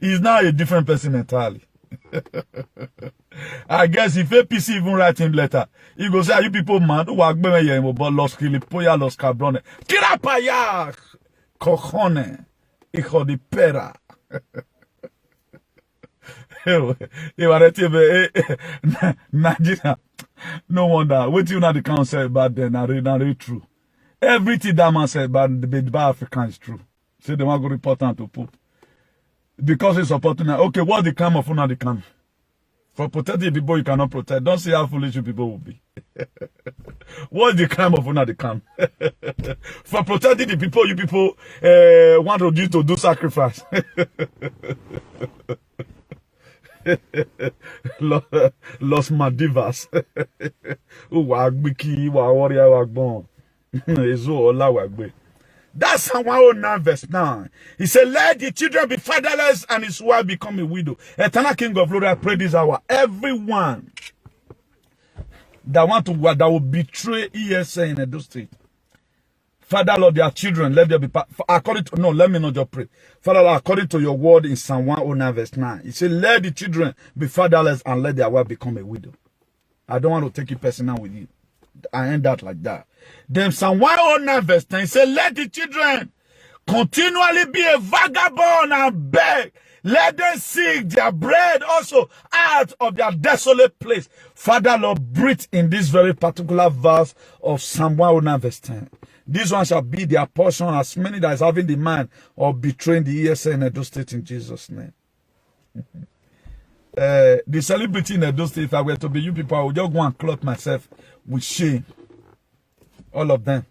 He's now a different person entirely. I guess if APC even write him letter, he goes, are you people mad? Who are going to be los Kilipoya, los Cabrone? Tirapaya! Cojones! Hijo de pera! Nigeria. No wonder. What you know the council say about them, not really true. Everything that man said about Africa is true. So they want to report on to Pope. Because he's supporting that. Okay, what's the crime of Nnamdi Kanu? For protecting people you cannot protect. Don't see how foolish you people will be. What's the crime of Nnamdi Kanu? For protecting the people you people want to do sacrifice. Los Madivas. That's Psalm 109 verse 9. He said, let the children be fatherless and his wife become a widow. Eternal King of Glory, I pray this hour. Everyone that will betray ESA in Edo State, Father, Lord, their children, let there be, according to, no, let me not just pray. Father, Lord, according to your word in Psalm 109 verse 9, you say, let the children be fatherless and let their wife become a widow. I don't want to take it personal with you. I end that like that. Then Psalm 109 verse 10 say, let the children continually be a vagabond and beg. Let them seek their bread also out of their desolate place. Father, Lord, breathe in this very particular verse of Psalm 109 verse 10. This one shall be their portion as many that is having the mind of betraying the ESA in Edo State in Jesus' name. The celebrity in Edo State, if I were to be you people, I would just go and clothe myself with shame. All of them.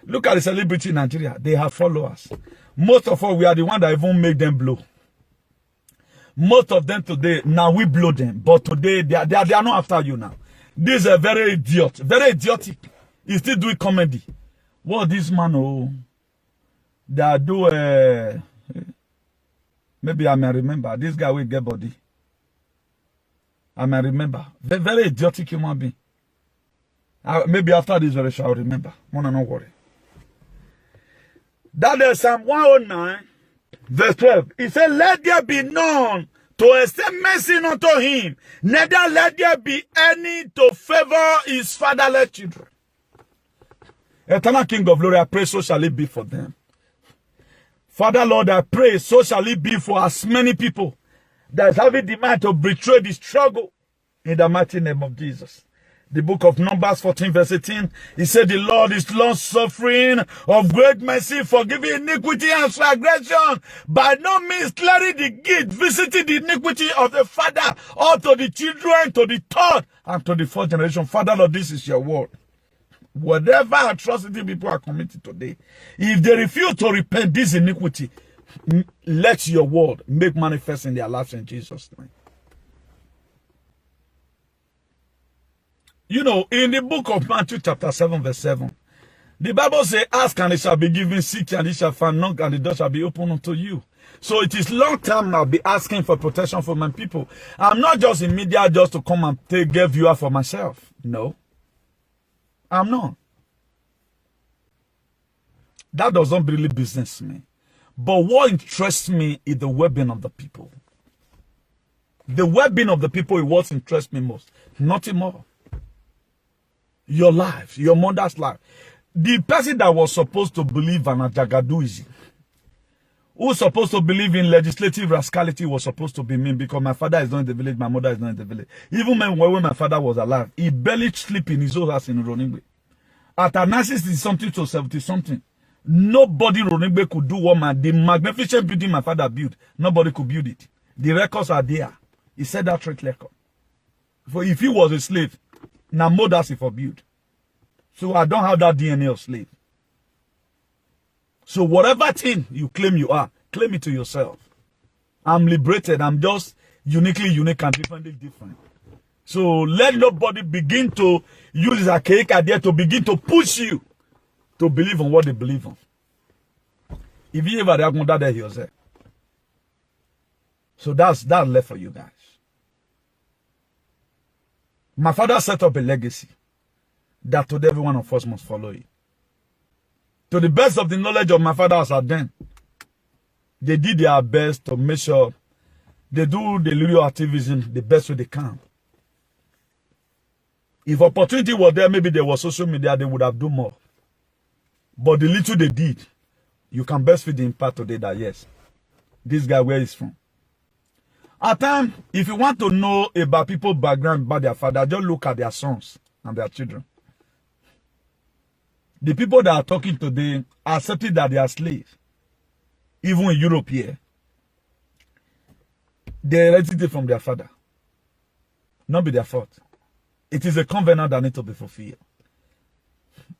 Look at the celebrity in Nigeria. They have followers. Most of all, we are the one that even make them blow. Most of them today, now we blow them. But today, they are not after you now. This is a very idiotic. He still doing comedy. What this man, oh, that do, maybe I may remember. This guy will get body. I may remember. Very idiotic human being. Maybe after this very short, I'll remember. Wanna not worry. That is Psalm 109, verse 12. It said, let there be none to extend mercy unto him, neither let there be any to favor his fatherless children. Eternal King of glory, I pray so shall it be for them. Father, Lord, I pray so shall it be for as many people that is having the mind to betray the struggle in the mighty name of Jesus. The book of Numbers 14 verse 18, he said, the Lord is long suffering, of great mercy, forgiving iniquity and transgression, by no means clearing the guilt, visiting the iniquity of the father, or to the children, to the third, and to the fourth generation. Father, Lord, this is your word. Whatever atrocity people are committing today, if they refuse to repent this iniquity, let your word make manifest in their lives in Jesus' name. You know, in the book of Matthew chapter 7 verse 7, the Bible says, ask and it shall be given, seek and it shall find, knock and the door shall be opened unto you. So it is long time I'll be asking for protection for my people. I'm not just in media just to come and get viewer for myself. No. I'm not. That doesn't really business me. But what interests me is the well-being of the people. The well-being of the people is what interests me most. Nothing more. Your life, your mother's life. The person that was supposed to believe in Ajagaduism, who was supposed to believe in legislative rascality, was supposed to be me, because my father is not in the village, my mother is not in the village. Even when my father was alive, he barely slept in his own house in Roningbe. At Anasis is something to 70 something. Nobody in Roningbe could do what the magnificent building my father built. Nobody could build it. The records are there. He said that track record. For if he was a slave, now more that's for build. So I don't have that DNA of slave. So whatever thing you claim you are, claim it to yourself. I'm liberated. I'm just uniquely unique and differently different. So let nobody begin to use a cake idea to begin to push you to believe in what they believe in. If you ever have that there yourself. So that's left for you guys. My father set up a legacy that today every one of us must follow it. To the best of the knowledge of my father as at then, they did their best to make sure they do the little activism the best way they can. If opportunity was there, maybe there was social media, they would have done more. But the little they did, you can best feel the impact today that yes, this guy where he's from. At times, if you want to know about people's background, about their father, just look at their sons and their children. The people that are talking today are accepting that they are slaves. Even in Europe here. They inherited it from their father. Not be their fault. It is a covenant that needs to be fulfilled.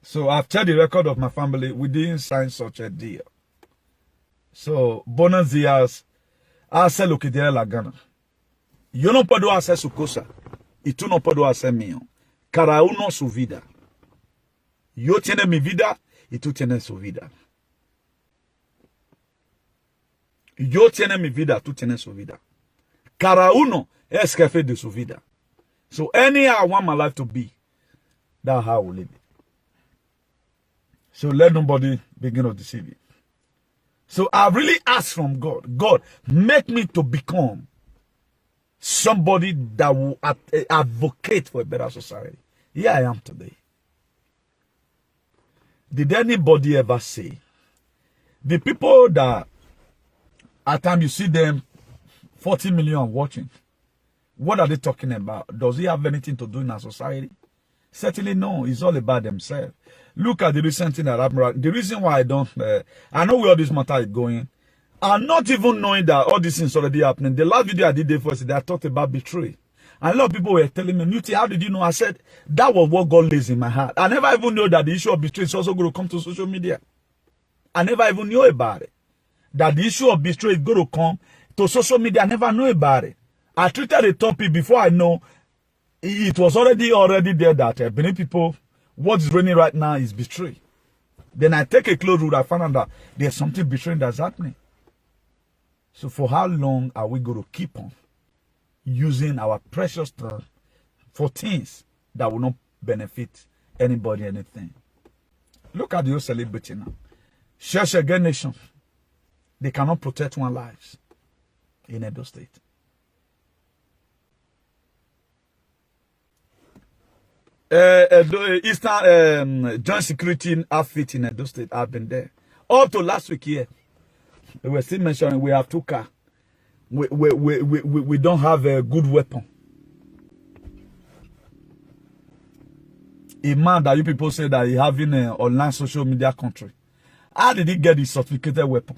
So I've checked the record of my family. We didn't sign such a deal. So, bonus dias. Ase lo que diera la gana. Yo no puedo hacer su cosa. Y tú no puedo hacer mío. Cada uno su vida. Yo tiene mi vida y tú tienes su vida. Yo tiene mi vida, tú tienes su vida. Cada uno es jefe de su vida. So anyhow I want my life to be, that's how I will live it. So let nobody begin to deceive you. So I really ask from God, God, make me to become somebody that will advocate for a better society. Here I am today. Did anybody ever say, the people that at times you see them 40 million watching, what are they talking about? Does it have anything to do in our society? Certainly no. It's all about themselves. Look at the recent thing that happened. The reason why I don't, I know where all this matter is going. I'm not even knowing that all these things already happening. The last video I did there first, I talked about betray. And a lot of people were telling me, Newty, how did you know? I said, that was what God lays in my heart. I never even knew that the issue of betray is also going to come to social media. I never even knew about it. That the issue of betray is going to come to social media. I never knew about it. I treated the topic before I know it was already there that many people, what is raining right now is betray. Then I take a close look, I found out that there's something betraying that's happening. So for how long are we going to keep on using our precious time for things that will not benefit anybody, anything? Look at the whole celebrity now. Church again nation. They cannot protect one lives in Edo State. Eastern Joint Security outfit in Edo State. I've been there. Up to last week here, they were still mentioning we have 2 cars. We don't have a good weapon. A man that you people say that he having an online social media country. How did he get his sophisticated weapon?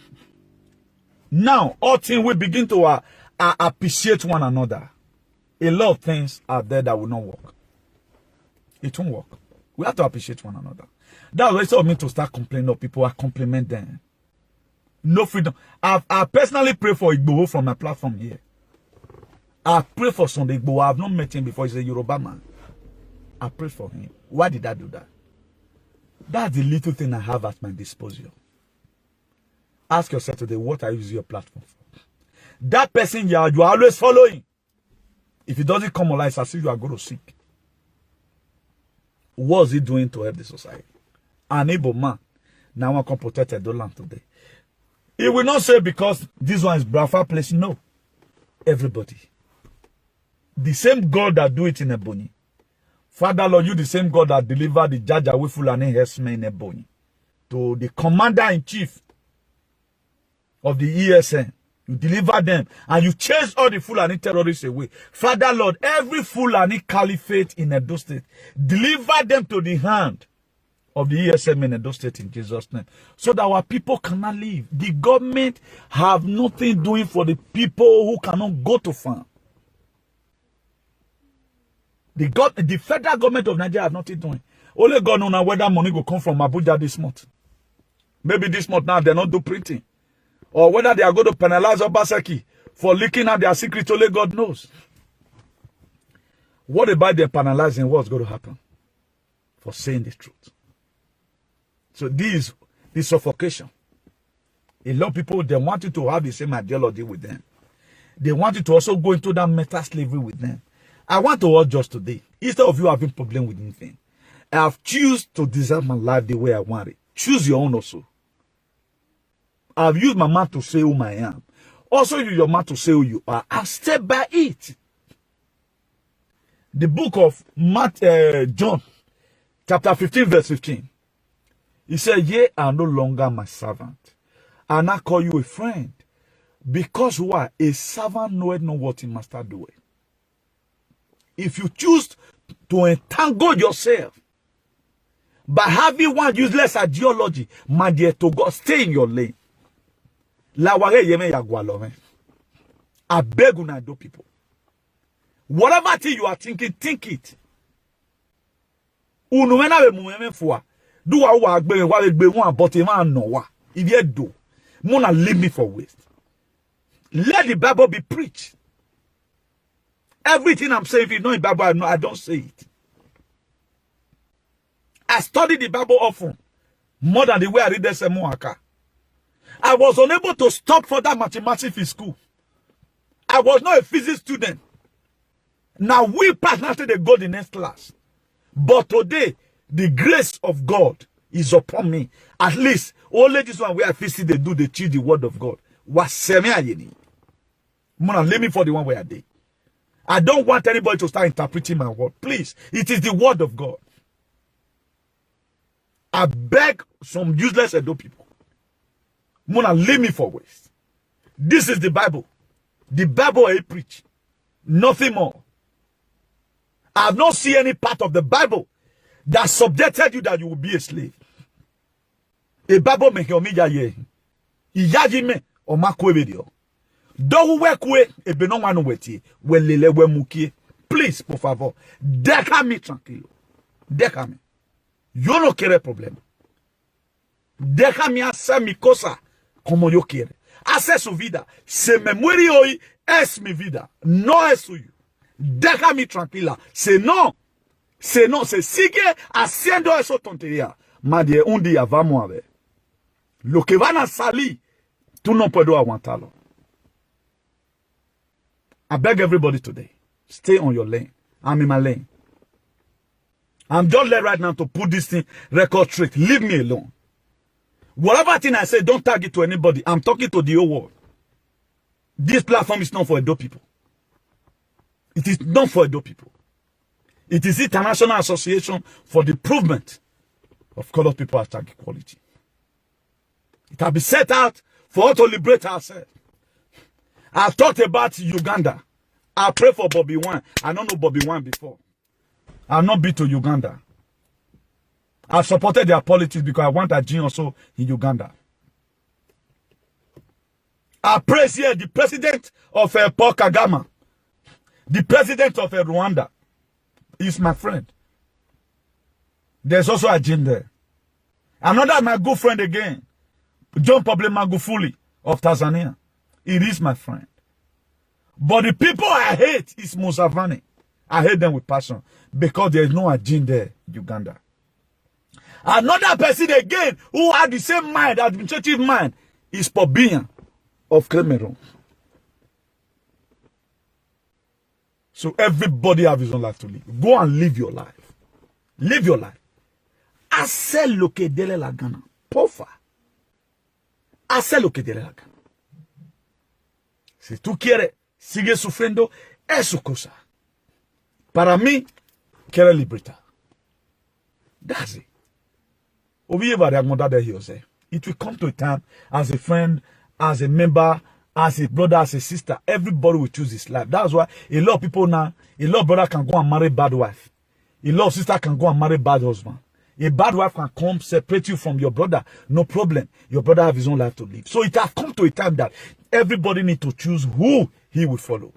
Now, all things we begin to appreciate one another. A lot of things are there that will not work. It won't work. We have to appreciate one another. That's why it's all me to start complaining of people. I compliment them. No freedom. I personally pray for Igboho from my platform here. I pray for Sunday Igboho. I have not met him before. He's a Yoruba man. I pray for him. Why did I do that? That's the little thing I have at my disposal. Ask yourself today, what are you using your platform for? That person you are always following. If it doesn't come online, it's as if you are going to seek. What is he doing to help the society? An able man. Now I can protect Edo land today. He will not say because this one is Brafa place. No. Everybody. The same God that do it in Ebonyi. Father Lord, you the same God that delivered the judge away Fulani herdsmen in Ebonyi. To the commander-in-chief of the ESN. You deliver them and you chase all the Fulani terrorists away. Father Lord, every Fulani caliphate in Edo State, deliver them to the hand of the ESM in Edo State in Jesus' name. So that our people cannot live. The government have nothing doing for the people who cannot go to farm. The federal government of Nigeria have nothing doing. Only God knows now whether money will come from Abuja this month. Maybe this month now they're not do printing. Or whether they are going to penalize Obaseki for leaking out their secret, only God knows. What about them penalizing? What's going to happen? For saying the truth. So this is suffocation. A lot of people, they want you to have the same ideology with them. They want you to also go into that meta slavery with them. I want to urge just today, instead of you having problem with anything, I have choose to design my life the way I want it. Choose your own also. I've used my mouth to say who I am. Also use your mouth to say who you are. And step by it. The book of John, chapter 15, verse 15. He said, ye are no longer my servant, and I call you a friend. Because why? A servant knoweth not what he master doeth. If you choose to entangle yourself by having one useless ideology, my dear, to God, stay in your lane. I beg you, do people. Whatever thing you are thinking, think it. Do what but a man no if you do, Mona leave me for waste. Let the Bible be preached. Everything I'm saying, if you know in Bible, I don't say it. I study the Bible often, more than the way I read the Semuaka. I was unable to stop for that mathematics in school. I was not a physics student. Now we pass now to the go the next class. But today, the grace of God is upon me. At least, only this one where I feel they do, they teach the word of God. What semi ayeni? Mona, leave me for the one where I did. I don't want anybody to start interpreting my word. Please, it is the word of God. I beg some useless Edo people. Mona, leave me for waste. This is the Bible. The Bible I preach. Nothing more. I have not seen any part of the Bible that subjected you that you will be a slave. A Bible make your media ye. Iyajime o makwe video. Do we kwe e be no wanu weti. We lele we mukie. Please, por favor. Déjame tranquilo. Déjame. Yo no quiero problema. Déjame hacer mi cosa como yo quiero. Hacer su vida. Se me muere hoy, es mi vida. No es suyo. Déjame tranquila. Si no se sigue haciendo eso tontería, madre, un día vamos a ver. Lo que van a salir, tú no puedes aguantarlo. I beg everybody today, stay on your lane. I'm in my lane. I'm just there right now to put this thing record straight. Leave me alone. Whatever thing I say, don't tag it to anybody. I'm talking to the whole world. This platform is not for Edo people. It is not for Edo people. It is International Association for the Improvement of Colored People # Equality. It has been set out for us to liberate ourselves. I've talked about Uganda. I pray for Bobby Wine. I don't know Bobby Wine before. I've not been to Uganda. I've supported their politics because I want a gene also in Uganda. I praise here the president of Paul Kagame, the president of Rwanda. Is my friend. There's also a gene there. Another my good friend again, John Pablo Magufuli of Tanzania. It is my friend. But the people I hate is Museveni. I hate them with passion because there is no agenda there, Uganda. Another person again who had the same mind, administrative mind, is Pobia of Cameroon. So everybody have his own life to live. Go and live your life. Live your life. Hace lo que dele la gana. Porfa. Hace lo que dele la gana. Si tú quieres, sigue sufriendo, es su cosa. Para mí, quiero libertad. That's it. It will come to a time as a friend, as a member, as a brother, as a sister, everybody will choose his life. That's why a lot of people now, a lot of brother can go and marry bad wife. A lot of sister can go and marry bad husband. A bad wife can come separate you from your brother. No problem. Your brother have his own life to live. So it has come to a time that everybody need to choose who he will follow.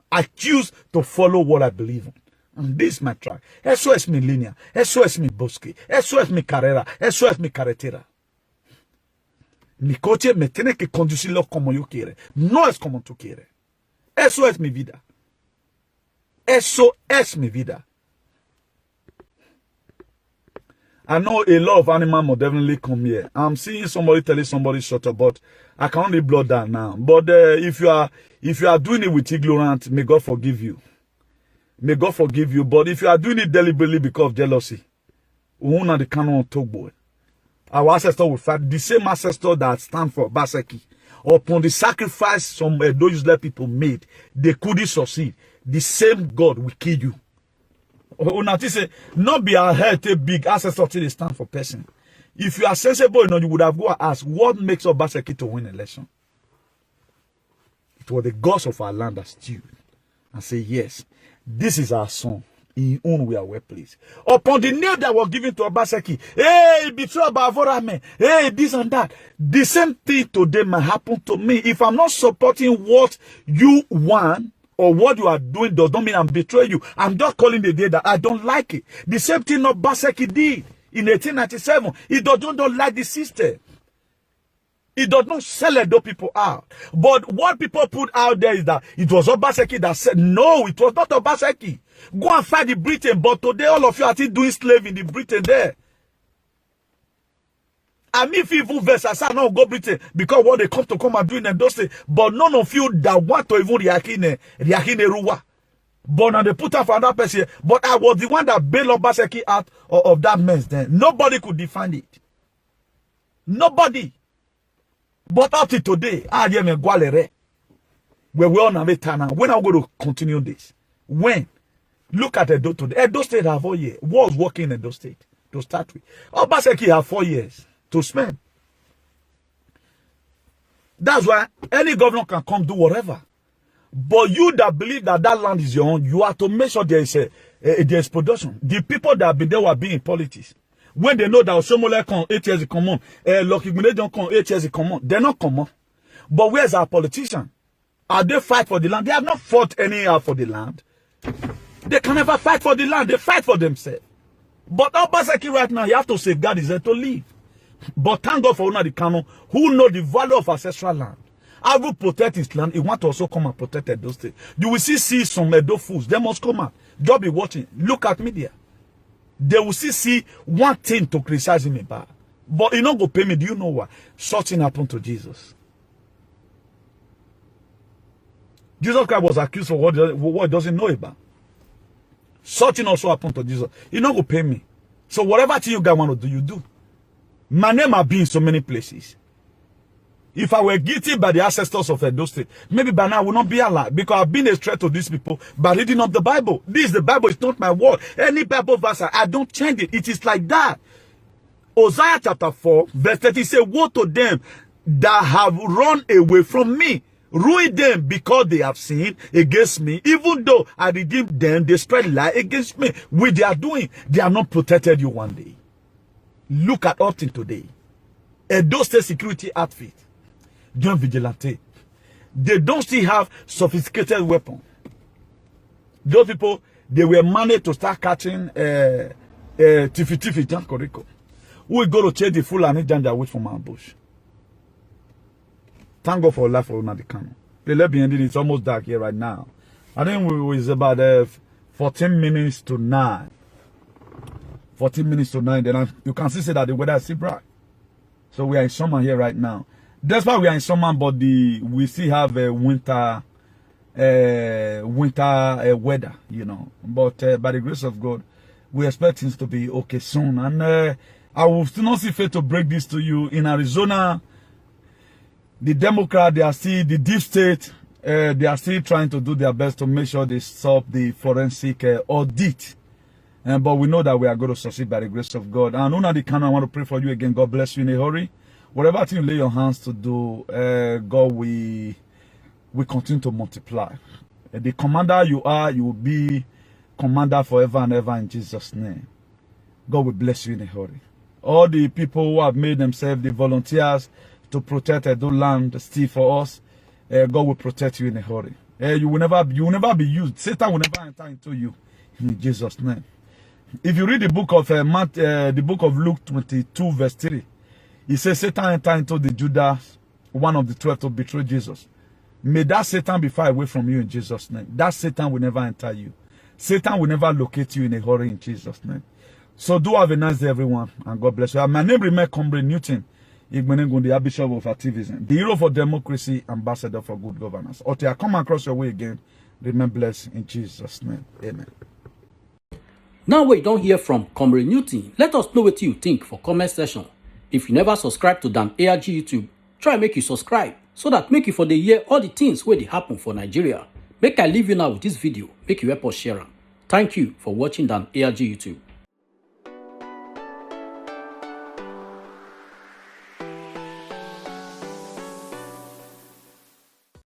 I choose to follow what I believe in. And this is my track. Eso es mi línea. Eso es mi bosque. Eso es mi carrera. Eso es mi carretera. Mi coche me tiene que conducirlo como yo quiero. No es como tú quieres. Eso es mi vida. Eso es mi vida. I know a lot of animals will definitely come here. I'm seeing somebody telling somebody shut up, but I can only blow that now. But if you are doing it with ignorance, may God forgive you. May God forgive you. But if you are doing it deliberately because of jealousy, who are the canon of Togbo? Our ancestor will fight. The same ancestor that stand for Baseki. Upon the sacrifice some those useless people made, they couldn't succeed. The same God will kill you. Say, not be a head a big ancestor till they stand for person. If you are sensible enough, you would have go and ask, what makes Obaseki to win election? It was the gods of our land that stood and say, yes, this is our son. In whom we are well pleased. Upon the name that was given to Obaseki, hey, betrayed by Vorame, hey, this and that. The same thing today might happen to me. If I'm not supporting what you want or what you are doing, does not mean I'm betraying you. I'm just calling the day that I don't like it. The same thing Obaseki did in 1897. He does not like the system. He does not sell those people out. But what people put out there is that it was Obaseki that said, no, it was not Obaseki. Go and fight the Britain, but today all of you are still doing slave in the Britain there. And if even versus I not go Britain because what they come and do in those things, but none of you that want to even react in Ruwa. But now they put her for another person. But I was the one that bailed Obaseki out of that mess then. Nobody could define it. Nobody. But up to today, I am a Gwalere. Where we on a time now. When are we going to continue this? When? Look at Edo today. Edo State have 4 years. Was working in Edo State to start with. Obaseki have 4 years to spend. That's why any governor can come do whatever. But you that believe that that land is your own, you have to make sure there is production. The people that have been there were being in politics. When they know that Oshomole come 8 years come on, Lucky Mune don't come 8 years come on, they're not come on. But where's our politician? Are they fight for the land? They have not fought anyhow for the land. They can never fight for the land. They fight for themselves. But Obaseki right now, you have to safeguard his head to leave. But thank God for Nnamdi Kanu, who know the value of ancestral land. I will protect his land. He want to also come and protect Edo State. You will see some Edo fools. They must come out. Don't be watching. Look at media. They will see one thing to criticize him about. But he not go pay me. Do you know what? Such thing happened to Jesus. Jesus Christ was accused for what he doesn't know about. Such thing also happened to Jesus. He not go pay me. So whatever thing you guys want to do, you do. My name has been in so many places. If I were guilty by the ancestors of Edo State, maybe by now I would not be alive, because I've been a threat to these people by reading up the Bible. This is the Bible, it's not my word. Any Bible verse, I don't change it. It is like that. Hosea chapter 4, verse 30 says, woe to them that have run away from me. Ruin them because they have sinned against me. Even though I redeemed them, they spread lie against me. What they are doing, they are not protected you one day. Look at Upton today. Edo State security outfit. John Vigilante. They don't still have sophisticated weapons. Those people, they were managed to start catching Tiffy Jan Koriko. Who will go to chase the full and Janja away from our bush. Thank God for life for Nnamdi Kanu. The left behind it, it's almost dark here right now. I think it's about 14 minutes to 9. 14 minutes to 9. Then you can see that the weather is still bright. So we are in summer here right now. That's why we are in summer, but we still have a winter weather, you know. But by the grace of God, we expect things to be okay soon. And I will still not see fit to break this to you. In Arizona, the Democrats, they are still, the deep state, they are still trying to do their best to make sure they stop the forensic audit. But we know that we are going to succeed by the grace of God. And Nnamdi Kanu, I want to pray for you again. God bless you in a hurry. Whatever thing you lay your hands to do, God will continue to multiply. The commander you are, you will be commander forever and ever in Jesus' name. God will bless you in a hurry. All the people who have made themselves the volunteers to protect Edo land still for us, God will protect you in a hurry. You will never be used. Satan will never enter into you in Jesus' name. If you read the book of Luke 22 verse 3, it says Satan entered into the Judas, one of the 12, to betray Jesus. May that Satan be far away from you in Jesus' name. That Satan will never enter you. Satan will never locate you in a hurry in Jesus' name. So do have a nice day, everyone, and God bless you. My name remains Comrade Newton, the Bishop of Activism, the hero for democracy, ambassador for good governance. Until I come across your way again, remain blessed in Jesus' name. Amen. Now we don't hear from Comrade Newton. Let us know what you think for comment section. If you never subscribe to Dan ARG YouTube, try make you subscribe so that make you for the year all the things where they happen for Nigeria. Make I leave you now with this video. Make you help us share them. Thank you for watching Dan ARG YouTube.